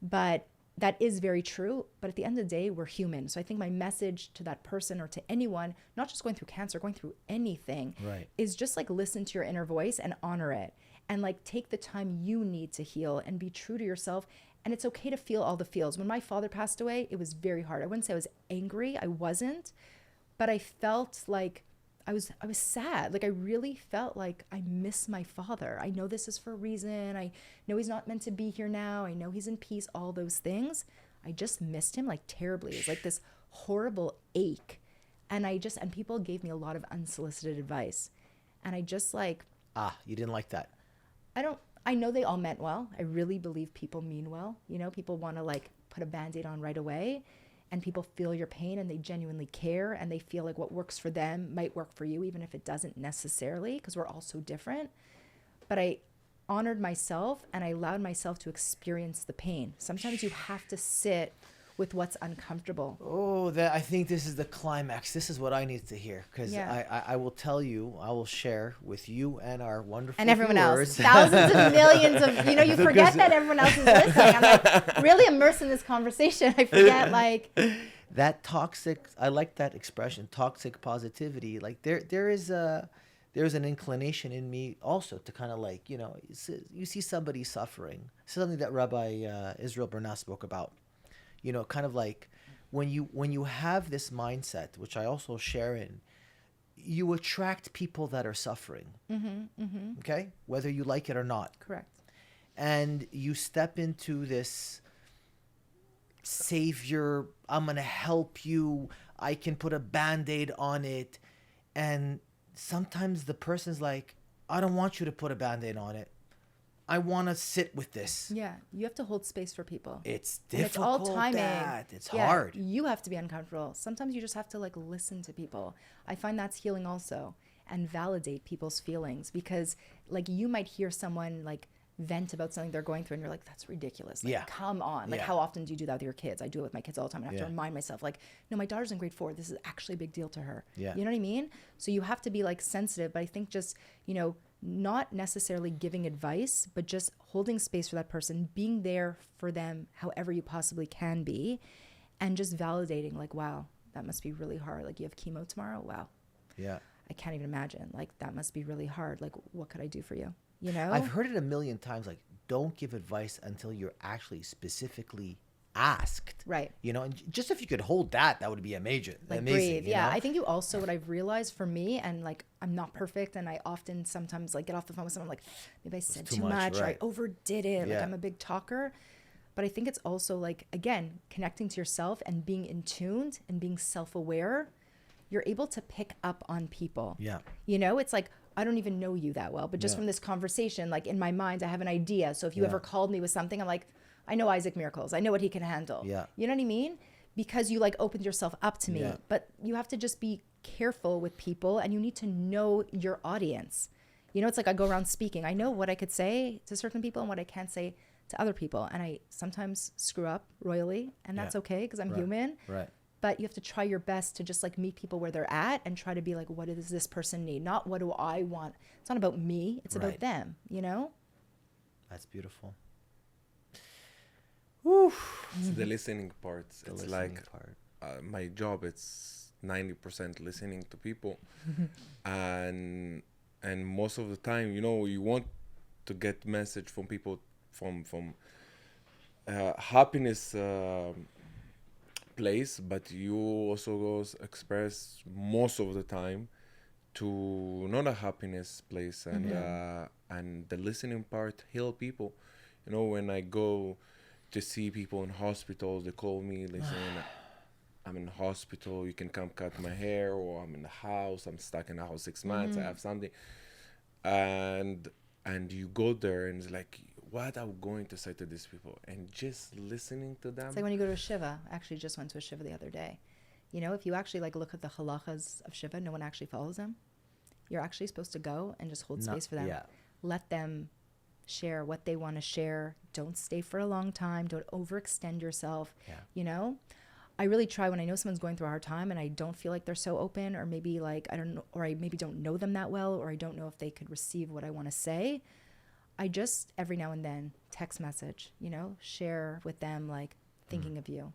But that is very true. But at the end of the day, we're human. So I think my message to that person or to anyone, not just going through cancer, going through anything, is just like listen to your inner voice and honor it. And like take the time you need to heal and be true to yourself. And it's okay to feel all the feels. When my father passed away, it was very hard. I wouldn't say I was angry. I wasn't. But I felt like I was sad. Like I really felt like I miss my father. I know this is for a reason. I know he's not meant to be here now. I know he's in peace, all those things. I just missed him like terribly. It was like this horrible ache. And people gave me a lot of unsolicited advice. And I just like... you didn't like that. I know they all meant well. I really believe people mean well. You know, people want to like put a Band-Aid on right away, and people feel your pain and they genuinely care, and they feel like what works for them might work for you, even if it doesn't necessarily, because we're all so different. But I honored myself and I allowed myself to experience the pain. Sometimes you have to sit with what's uncomfortable. I think this is the climax. This is what I need to hear, because I will tell you, I will share with you and our wonderful and everyone viewers. else, thousands of millions of, you know, you forget that everyone else is listening. I'm like really immersed in this conversation. I forget like that toxic. I like that expression, toxic positivity. Like there's an inclination in me also to kind of like, you know, you see somebody suffering, something that Rabbi Israel Bernat spoke about. You know, kind of like when you have this mindset, which I also share in, you attract people that are suffering. Okay? Whether you like it or not. Correct. And you step into this savior, I'm going to help you, I can put a Band-Aid on it. And sometimes the person's like, I don't want you to put a Band-Aid on it. I want to sit with this. Yeah, you have to hold space for people. It's difficult. It's all timing. It's hard. You have to be uncomfortable. Sometimes you just have to like listen to people. I find that's healing also, and validate people's feelings, because like you might hear someone like vent about something they're going through and you're like, that's ridiculous. Like, come on. Like, how often do you do that with your kids? I do it with my kids all the time. And I have to remind myself, like, no, my daughter's in grade 4. This is actually a big deal to her. You know what I mean? So you have to be like sensitive. But I think just, you know, not necessarily giving advice, but just holding space for that person, being there for them however you possibly can be, and just validating like, wow, that must be really hard. Like, you have chemo tomorrow? Wow. Yeah. I can't even imagine. Like, that must be really hard. Like, what could I do for you? You know? I've heard it a million times, like, don't give advice until you're actually specifically asked. Right. You know, and just if you could hold that would be amazing. Like, breathe. Yeah. I think you also, what I've realized for me, and like, I'm not perfect, and I often sometimes like get off the phone with someone like, maybe I said too much, or I overdid it. Like, I'm a big talker. But I think it's also like, again, connecting to yourself and being in tuned and being self-aware. You're able to pick up on people. Yeah. You know, it's like, I don't even know you that well, but just from this conversation, like, in my mind, I have an idea. So if you ever called me with something, I'm like, I know Isaac Miracles. I know what he can handle. Yeah. You know what I mean? Because you like opened yourself up to me. Yeah. But you have to just be careful with people, and you need to know your audience. You know, it's like I go around speaking. I know what I could say to certain people and what I can't say to other people. And I sometimes screw up royally, and that's okay because I'm human. Right. But you have to try your best to just like meet people where they're at and try to be like, what does this person need? Not what do I want? It's not about me. It's about them, you know? That's beautiful. Woo. It's the listening part. The It's listening like part. my job. It's 90% listening to people, and most of the time, you know, you want to get message from people from happiness place, but you also goes express most of the time to not a happiness place, and the listening part heal people. You know, when I go to see people in hospitals, they call me, listen, I'm in the hospital, you can come cut my hair, or I'm in the house, I'm stuck in the house 6 months, I have something. And you go there and it's like, what I'm going to say to these people, and just listening to them. It's like when you go to a shiva. I actually just went to a shiva the other day. You know, if you actually like look at the halachas of shiva, no one actually follows them. You're actually supposed to go and just hold space for them. Yeah. Let them share what they want to share. Don't stay for a long time. Don't overextend yourself. Yeah. You know, I really try when I know someone's going through a hard time and I don't feel like they're so open, or maybe like, I don't know, or I maybe don't know them that well, or I don't know if they could receive what I want to say. I just every now and then text message, you know, share with them, like, thinking of you,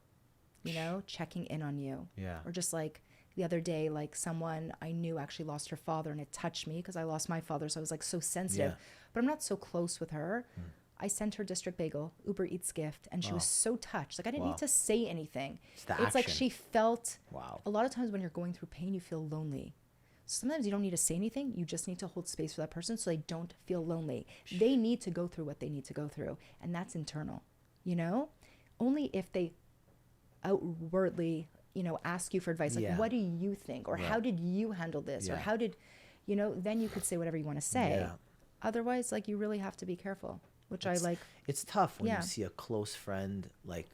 you know, checking in on you. Yeah. Or just like the other day, like someone I knew actually lost her father, and it touched me because I lost my father. So I was like so sensitive, but I'm not so close with her. I sent her District Bagel, Uber Eats gift, and she was so touched. Like, I didn't need to say anything. It's like she felt, a lot of times when you're going through pain, you feel lonely. Sometimes you don't need to say anything. You just need to hold space for that person so they don't feel lonely. They need to go through what they need to go through, and that's internal, you know? Only if they outwardly, you know, ask you for advice, like, what do you think? Or how did you handle this? Or how did, you know, then you could say whatever you want to say. Yeah. Otherwise, like, you really have to be careful, which I like. It's tough when you see a close friend, like,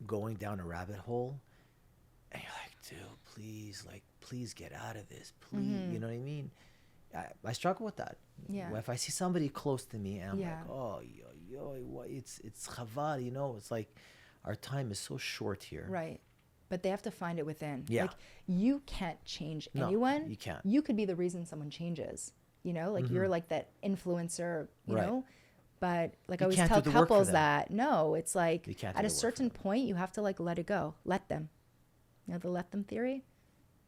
going down a rabbit hole, and you're like, dude, please get out of this, please. You know what I mean? I struggle with that. Yeah. If I see somebody close to me, and I'm like, oh, it's chavad, you know? It's like, our time is so short here. Right. But they have to find it within. Yeah. Like, you can't change anyone. You can't. You could be the reason someone changes, you know? Like, you're like that influencer, you know? But like, I always tell couples that, no, it's like, at a certain point, you have to like let it go. Let them. You know the let them theory?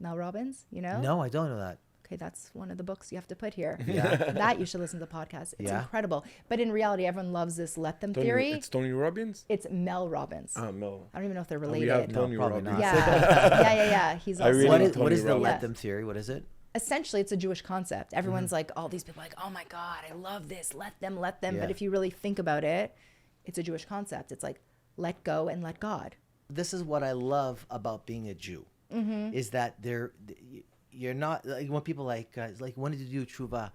Mel Robbins, you know? No, I don't know that. Okay, that's one of the books you have to put here. That you should listen to the podcast. It's incredible. But in reality, everyone loves this let them theory. It's Tony Robbins? It's Mel Robbins. Mel. I don't even know if they're related. We have Tony Robbins. not. Yeah. He's also. What is the let them theory? What is it? Essentially, it's a Jewish concept. Everyone's like, all these people are like, oh my God, I love this. Let them. But if you really think about it, it's a Jewish concept. It's like, let go and let God. This is what I love about being a Jew, is that you're not, like, when people like when did you do tshuva?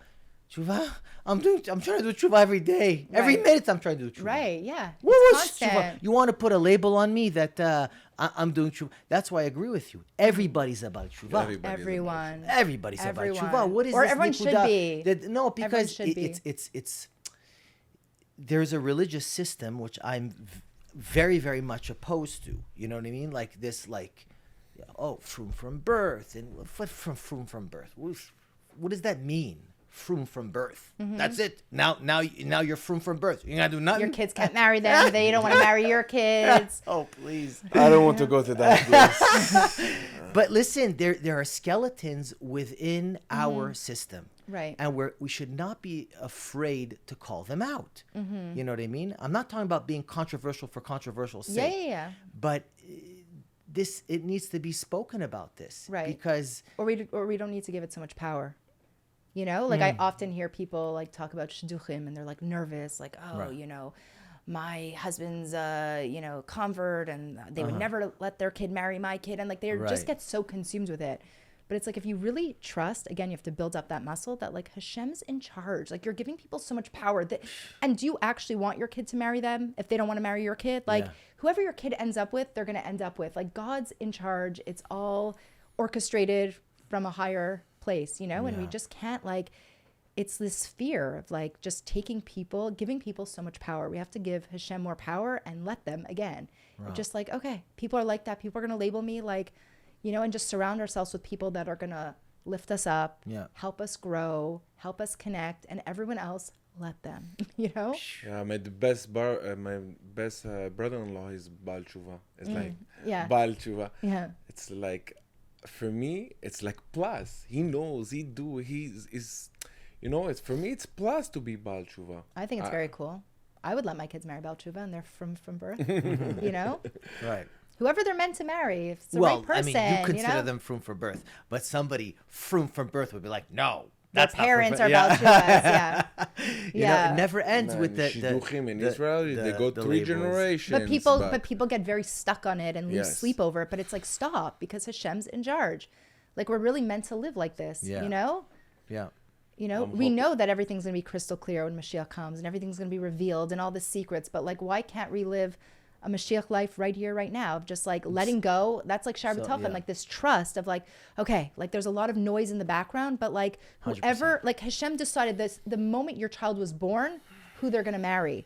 Tshuva? I'm trying to do tshuva every day. Every minute I'm trying to do tshuva. Right, yeah. What was tshuva? You want to put a label on me that I'm doing tshuva? That's why I agree with you. Everybody's about tshuva. Everybody's about tshuva. What is or this? Everyone should be. No, because it's there's a religious system which I'm very, very much opposed to. You know what I mean? Like this, like, from birth, and from birth. What does that mean? frum from birth. That's it. Now you're frum from birth. You gotta do nothing. Your kids can't marry them. They don't want to marry your kids. Oh, please. I don't want to go to that place. But listen, there are skeletons within our system. Right. And we should not be afraid to call them out. You know what I mean? I'm not talking about being controversial for controversial's sake. Yeah. But it needs to be spoken about this. Right. Because... Or we don't need to give it so much power. You know? Like, I often hear people, like, talk about shidduchim, and they're, like, nervous. Like, oh, you know, my husband's, convert, and they would never let their kid marry my kid. And, like, they just get so consumed with it. But it's like, if you really trust, again, you have to build up that muscle that, like, Hashem's in charge. Like, you're giving people so much power. And do you actually want your kid to marry them if they don't want to marry your kid? Like, whoever your kid ends up with, they're going to end up with. Like, God's in charge. It's all orchestrated from a higher place, you know? And we just can't, like, it's this fear of, like, just giving people so much power. We have to give Hashem more power and let them, again. Just like, okay, people are like that. People are going to label me like... You know, and just surround ourselves with people that are going to lift us up, help us grow, help us connect, and everyone else, let them, you know? Yeah, my best brother-in-law is Baal Tshuva. It's like Baal Tshuva. Yeah. It's like, for me, it's like plus. He knows, he's you know, it's for me, it's plus to be Baal Tshuva. I think it's very cool. I would let my kids marry Baal Tshuva, and they're from birth, you know? Right. Whoever they're meant to marry, if it's the right person. I mean, you consider them frum from birth, but somebody frum from birth would be like, no, that's not parents are Baal Tshuvas, You know, it never ends with the shidduchim in Israel. They go 3 generations. But people get very stuck on it and lose sleep over it. But it's like, stop, because Hashem's in charge. Like, we're really meant to live like this, you know? Yeah. You know, we know that everything's going to be crystal clear when Mashiach comes and everything's going to be revealed and all the secrets. But, like, why can't we live a Mashiach life right here, right now, of just like letting go? That's like Chabad of Trois-Rivières, and like this trust of like, okay, like there's a lot of noise in the background, but like whoever, 100%. Like Hashem decided this, the moment your child was born, who they're going to marry.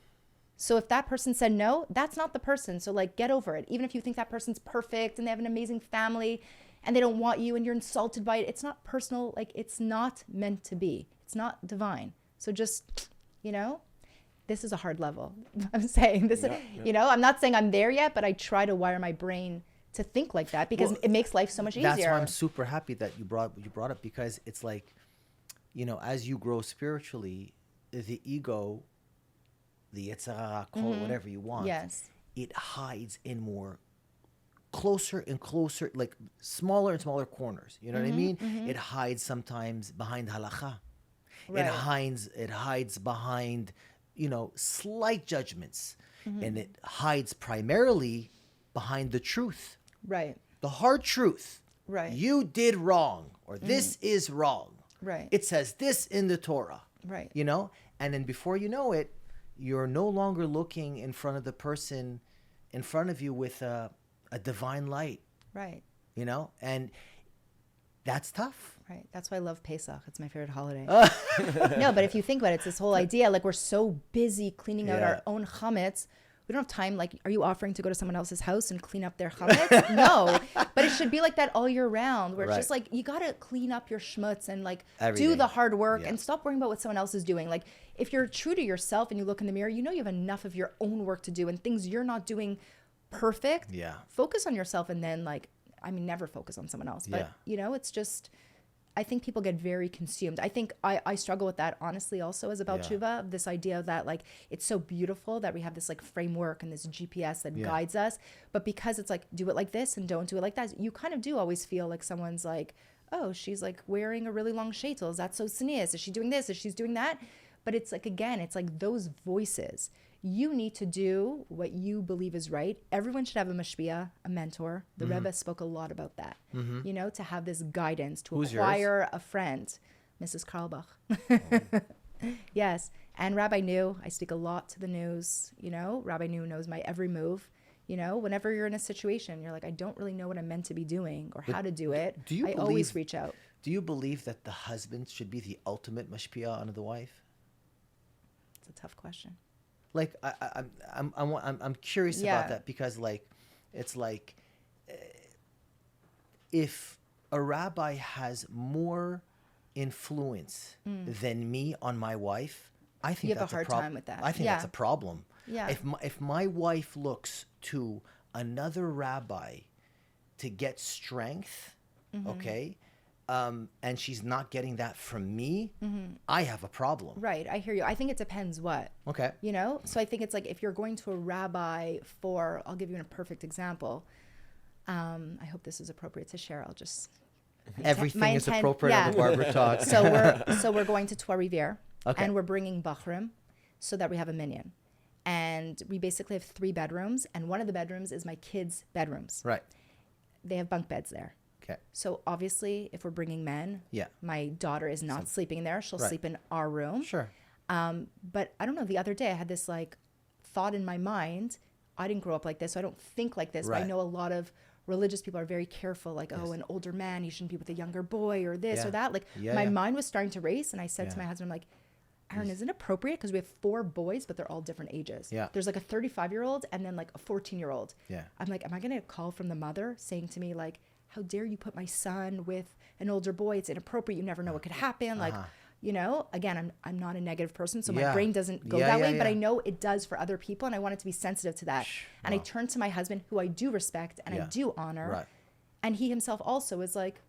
So if that person said no, that's not the person. So like, get over it. Even if you think that person's perfect and they have an amazing family and they don't want you and you're insulted by it, it's not personal. Like, it's not meant to be. It's not divine. So just, you know, this is a hard level. I'm saying this, you know, I'm not saying I'm there yet, but I try to wire my brain to think like that because it makes life so much easier. That's why I'm super happy that you brought up, because it's like, you know, as you grow spiritually, the ego, the Yetzer Hara, call it whatever you want, it hides in more closer and closer, like smaller and smaller corners. You know what I mean? It hides sometimes behind halakha. Right. It hides behind, you know, slight judgments, and it hides primarily behind the truth. Right. The hard truth. Right. You did wrong, or this is wrong. Right. It says this in the Torah. Right. You know? And then before you know it, you're no longer looking in front of the person in front of you with a divine light. Right. You know? And that's tough. Right. That's why I love Pesach. It's my favorite holiday. No, but if you think about it, it's this whole idea, like we're so busy cleaning out our own chametz. We don't have time. Like, are you offering to go to someone else's house and clean up their chametz? No. But it should be like that all year round, where it's just like, you got to clean up your schmutz and like do the hard work and stop worrying about what someone else is doing. Like, if you're true to yourself and you look in the mirror, you know you have enough of your own work to do and things you're not doing perfect. Yeah. Focus on yourself, and then like, I mean, never focus on someone else. But, you know, it's just, I think people get very consumed. I think I struggle with that, honestly, also as a Baal Tshuva, this idea that, like, it's so beautiful that we have this, like, framework and this GPS that guides us. But because it's, like, do it like this and don't do it like that, you kind of do always feel like someone's like, oh, she's, like, wearing a really long sheitel. Is that so tznius? Is she doing this? Is she doing that? But it's, like, again, it's, like, those voices. You need to do what you believe is right. Everyone should have a mashpia, a mentor. The Rebbe spoke a lot about that. You know, to have this guidance, to acquire a friend. Mrs. Karlbach. Yes. And Rabbi Nu, I speak a lot to the news. You know, Rabbi Nu knows my every move. You know, whenever you're in a situation, you're like, I don't really know what I'm meant to be doing or how to do it. I always reach out. Do you believe that the husband should be the ultimate mashpia on the wife? It's a tough question. Like, I'm curious about that, because like, it's like, if a rabbi has more influence than me on my wife, I think You have that's a hard time with that. I think Yeah. that's a problem. Yeah. If my wife looks to another rabbi to get strength, okay, and she's not getting that from me, I have a problem. Right. I hear you. I think it depends what. Okay. You know? So I think it's like if you're going to a rabbi for, I'll give you a perfect example. I hope this is appropriate to share. I'll just. Everything is appropriate on the Barber Talk. So we're going to Trois-Rivières. Okay. And we're bringing Bachrim so that we have a minyan. And we basically have 3 bedrooms. And one of the bedrooms is my kids' bedrooms. Right. They have bunk beds there. Okay. So obviously, if we're bringing men, Yeah. my daughter is not sleeping there. She'll Right. sleep in our room. Sure. But I don't know. The other day, I had this like thought in my mind. I didn't grow up like this, so I don't think like this. But Right. I know a lot of religious people are very careful. Like, oh, an older man, you shouldn't be with a younger boy, or this Yeah. or that. Like, Yeah, my yeah. mind was starting to race, and I said to Yeah. my husband, I'm like, Aaron, is it appropriate? Because we have 4 boys, but they're all different ages. Yeah. There's like a 35-year-old and then like a 14-year-old. Yeah. I'm like, am I going to call from the mother saying to me, like, how dare you put my son with an older boy? It's inappropriate. You never know what could happen. Like, you know, again, I'm not a negative person, so my Yeah. brain doesn't go Yeah, that yeah, way, but yeah. I know it does for other people, and I wanted to be sensitive to that. And I turned to my husband, who I do respect and I Yeah. do honor. Right. And he himself also is like,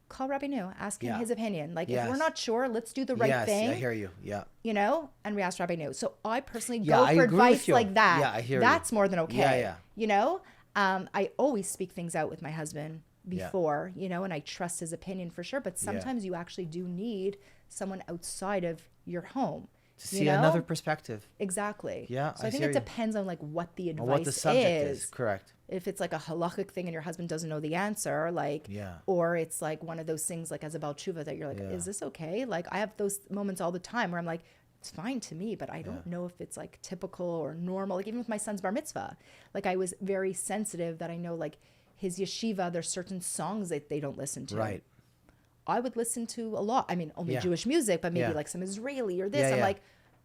call Rabbi Nu, ask him Yeah. his opinion. Like, if Yes. we're not sure, let's do the right Yes, thing. I hear you. Yeah. You know, and we asked Rabbi Nu. So I personally Yeah, go I for agree with advice you. like that. Yeah, I hear you. That's more than okay. Yeah, yeah. You know, I always speak things out with my husband Yeah. before, you know, and I trust his opinion for sure. But sometimes you actually do need someone outside of your home. To see another perspective. Exactly. Yeah, So I I think hear it you. depends on like what the advice Or what the subject is. Correct. If it's like a halachic thing and your husband doesn't know the answer, like, Yeah. or it's like one of those things like as a Baal Tshuva that you're like, Yeah. is this okay? Like, I have those moments all the time where I'm like, it's fine to me, but I don't know if it's like typical or normal. Like even with my son's bar mitzvah, like I was very sensitive that I know like his yeshiva, there's certain songs that they don't listen to. Right. I would listen to a lot. I mean, only Yeah. Jewish music, but maybe Yeah. like some Israeli or this. Yeah, I'm yeah. like,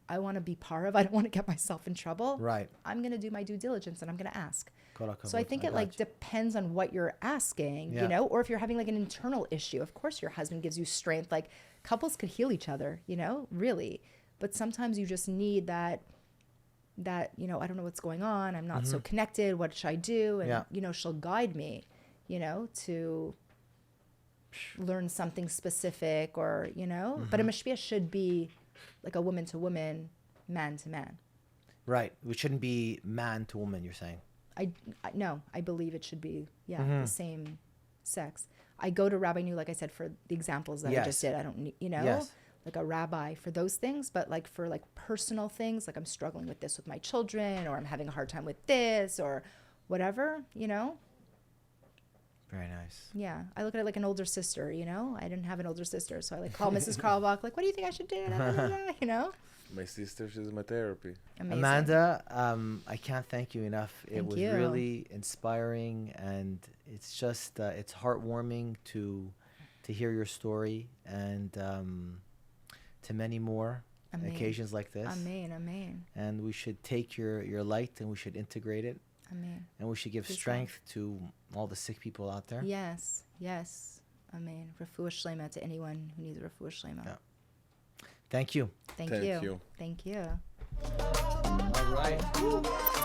I want to be part of. I don't want to get myself in trouble. Right. I'm going to do my due diligence and I'm going to ask. Kol So I hakavod. think I it like got you. depends on what you're asking, Yeah. you know, or if you're having like an internal issue. Of course, your husband gives you strength. Like couples could heal each other, you know, really. But sometimes you just need that, you know, I don't know what's going on. I'm not so connected. What should I do? And, Yeah. you know, she'll guide me, you know, to learn something specific or, you know, but a mashpia should be like a woman to woman, man to man. Right. We shouldn't be man to woman, you're saying. No, I believe it should be, the same sex. I go to Rabbi Nu, like I said, for the examples that I just Yes. did. I don't need, you know, Yes. like a rabbi for those things, but like for like personal things, like I'm struggling with this with my children, or I'm having a hard time with this, or whatever, you know. Very nice. Yeah, I look at it like an older sister, you know. I didn't have an older sister, so I like call Mrs. Karlbach, like, what do you think I should do? You know. My sister, she's my therapy. Amazing. Amanda, I can't thank you enough. It Thank was you. really inspiring, and it's just it's heartwarming to hear your story, and to many more Amen. occasions like this. Amen. And we should take your light and we should integrate it, Amen. and we should give Please strength to all the sick people out there. Yes. Amen. Refuah shlema to anyone who needs a refuah shlema. Yeah. Thank you. Thank Thank you. you. Thank you. All right.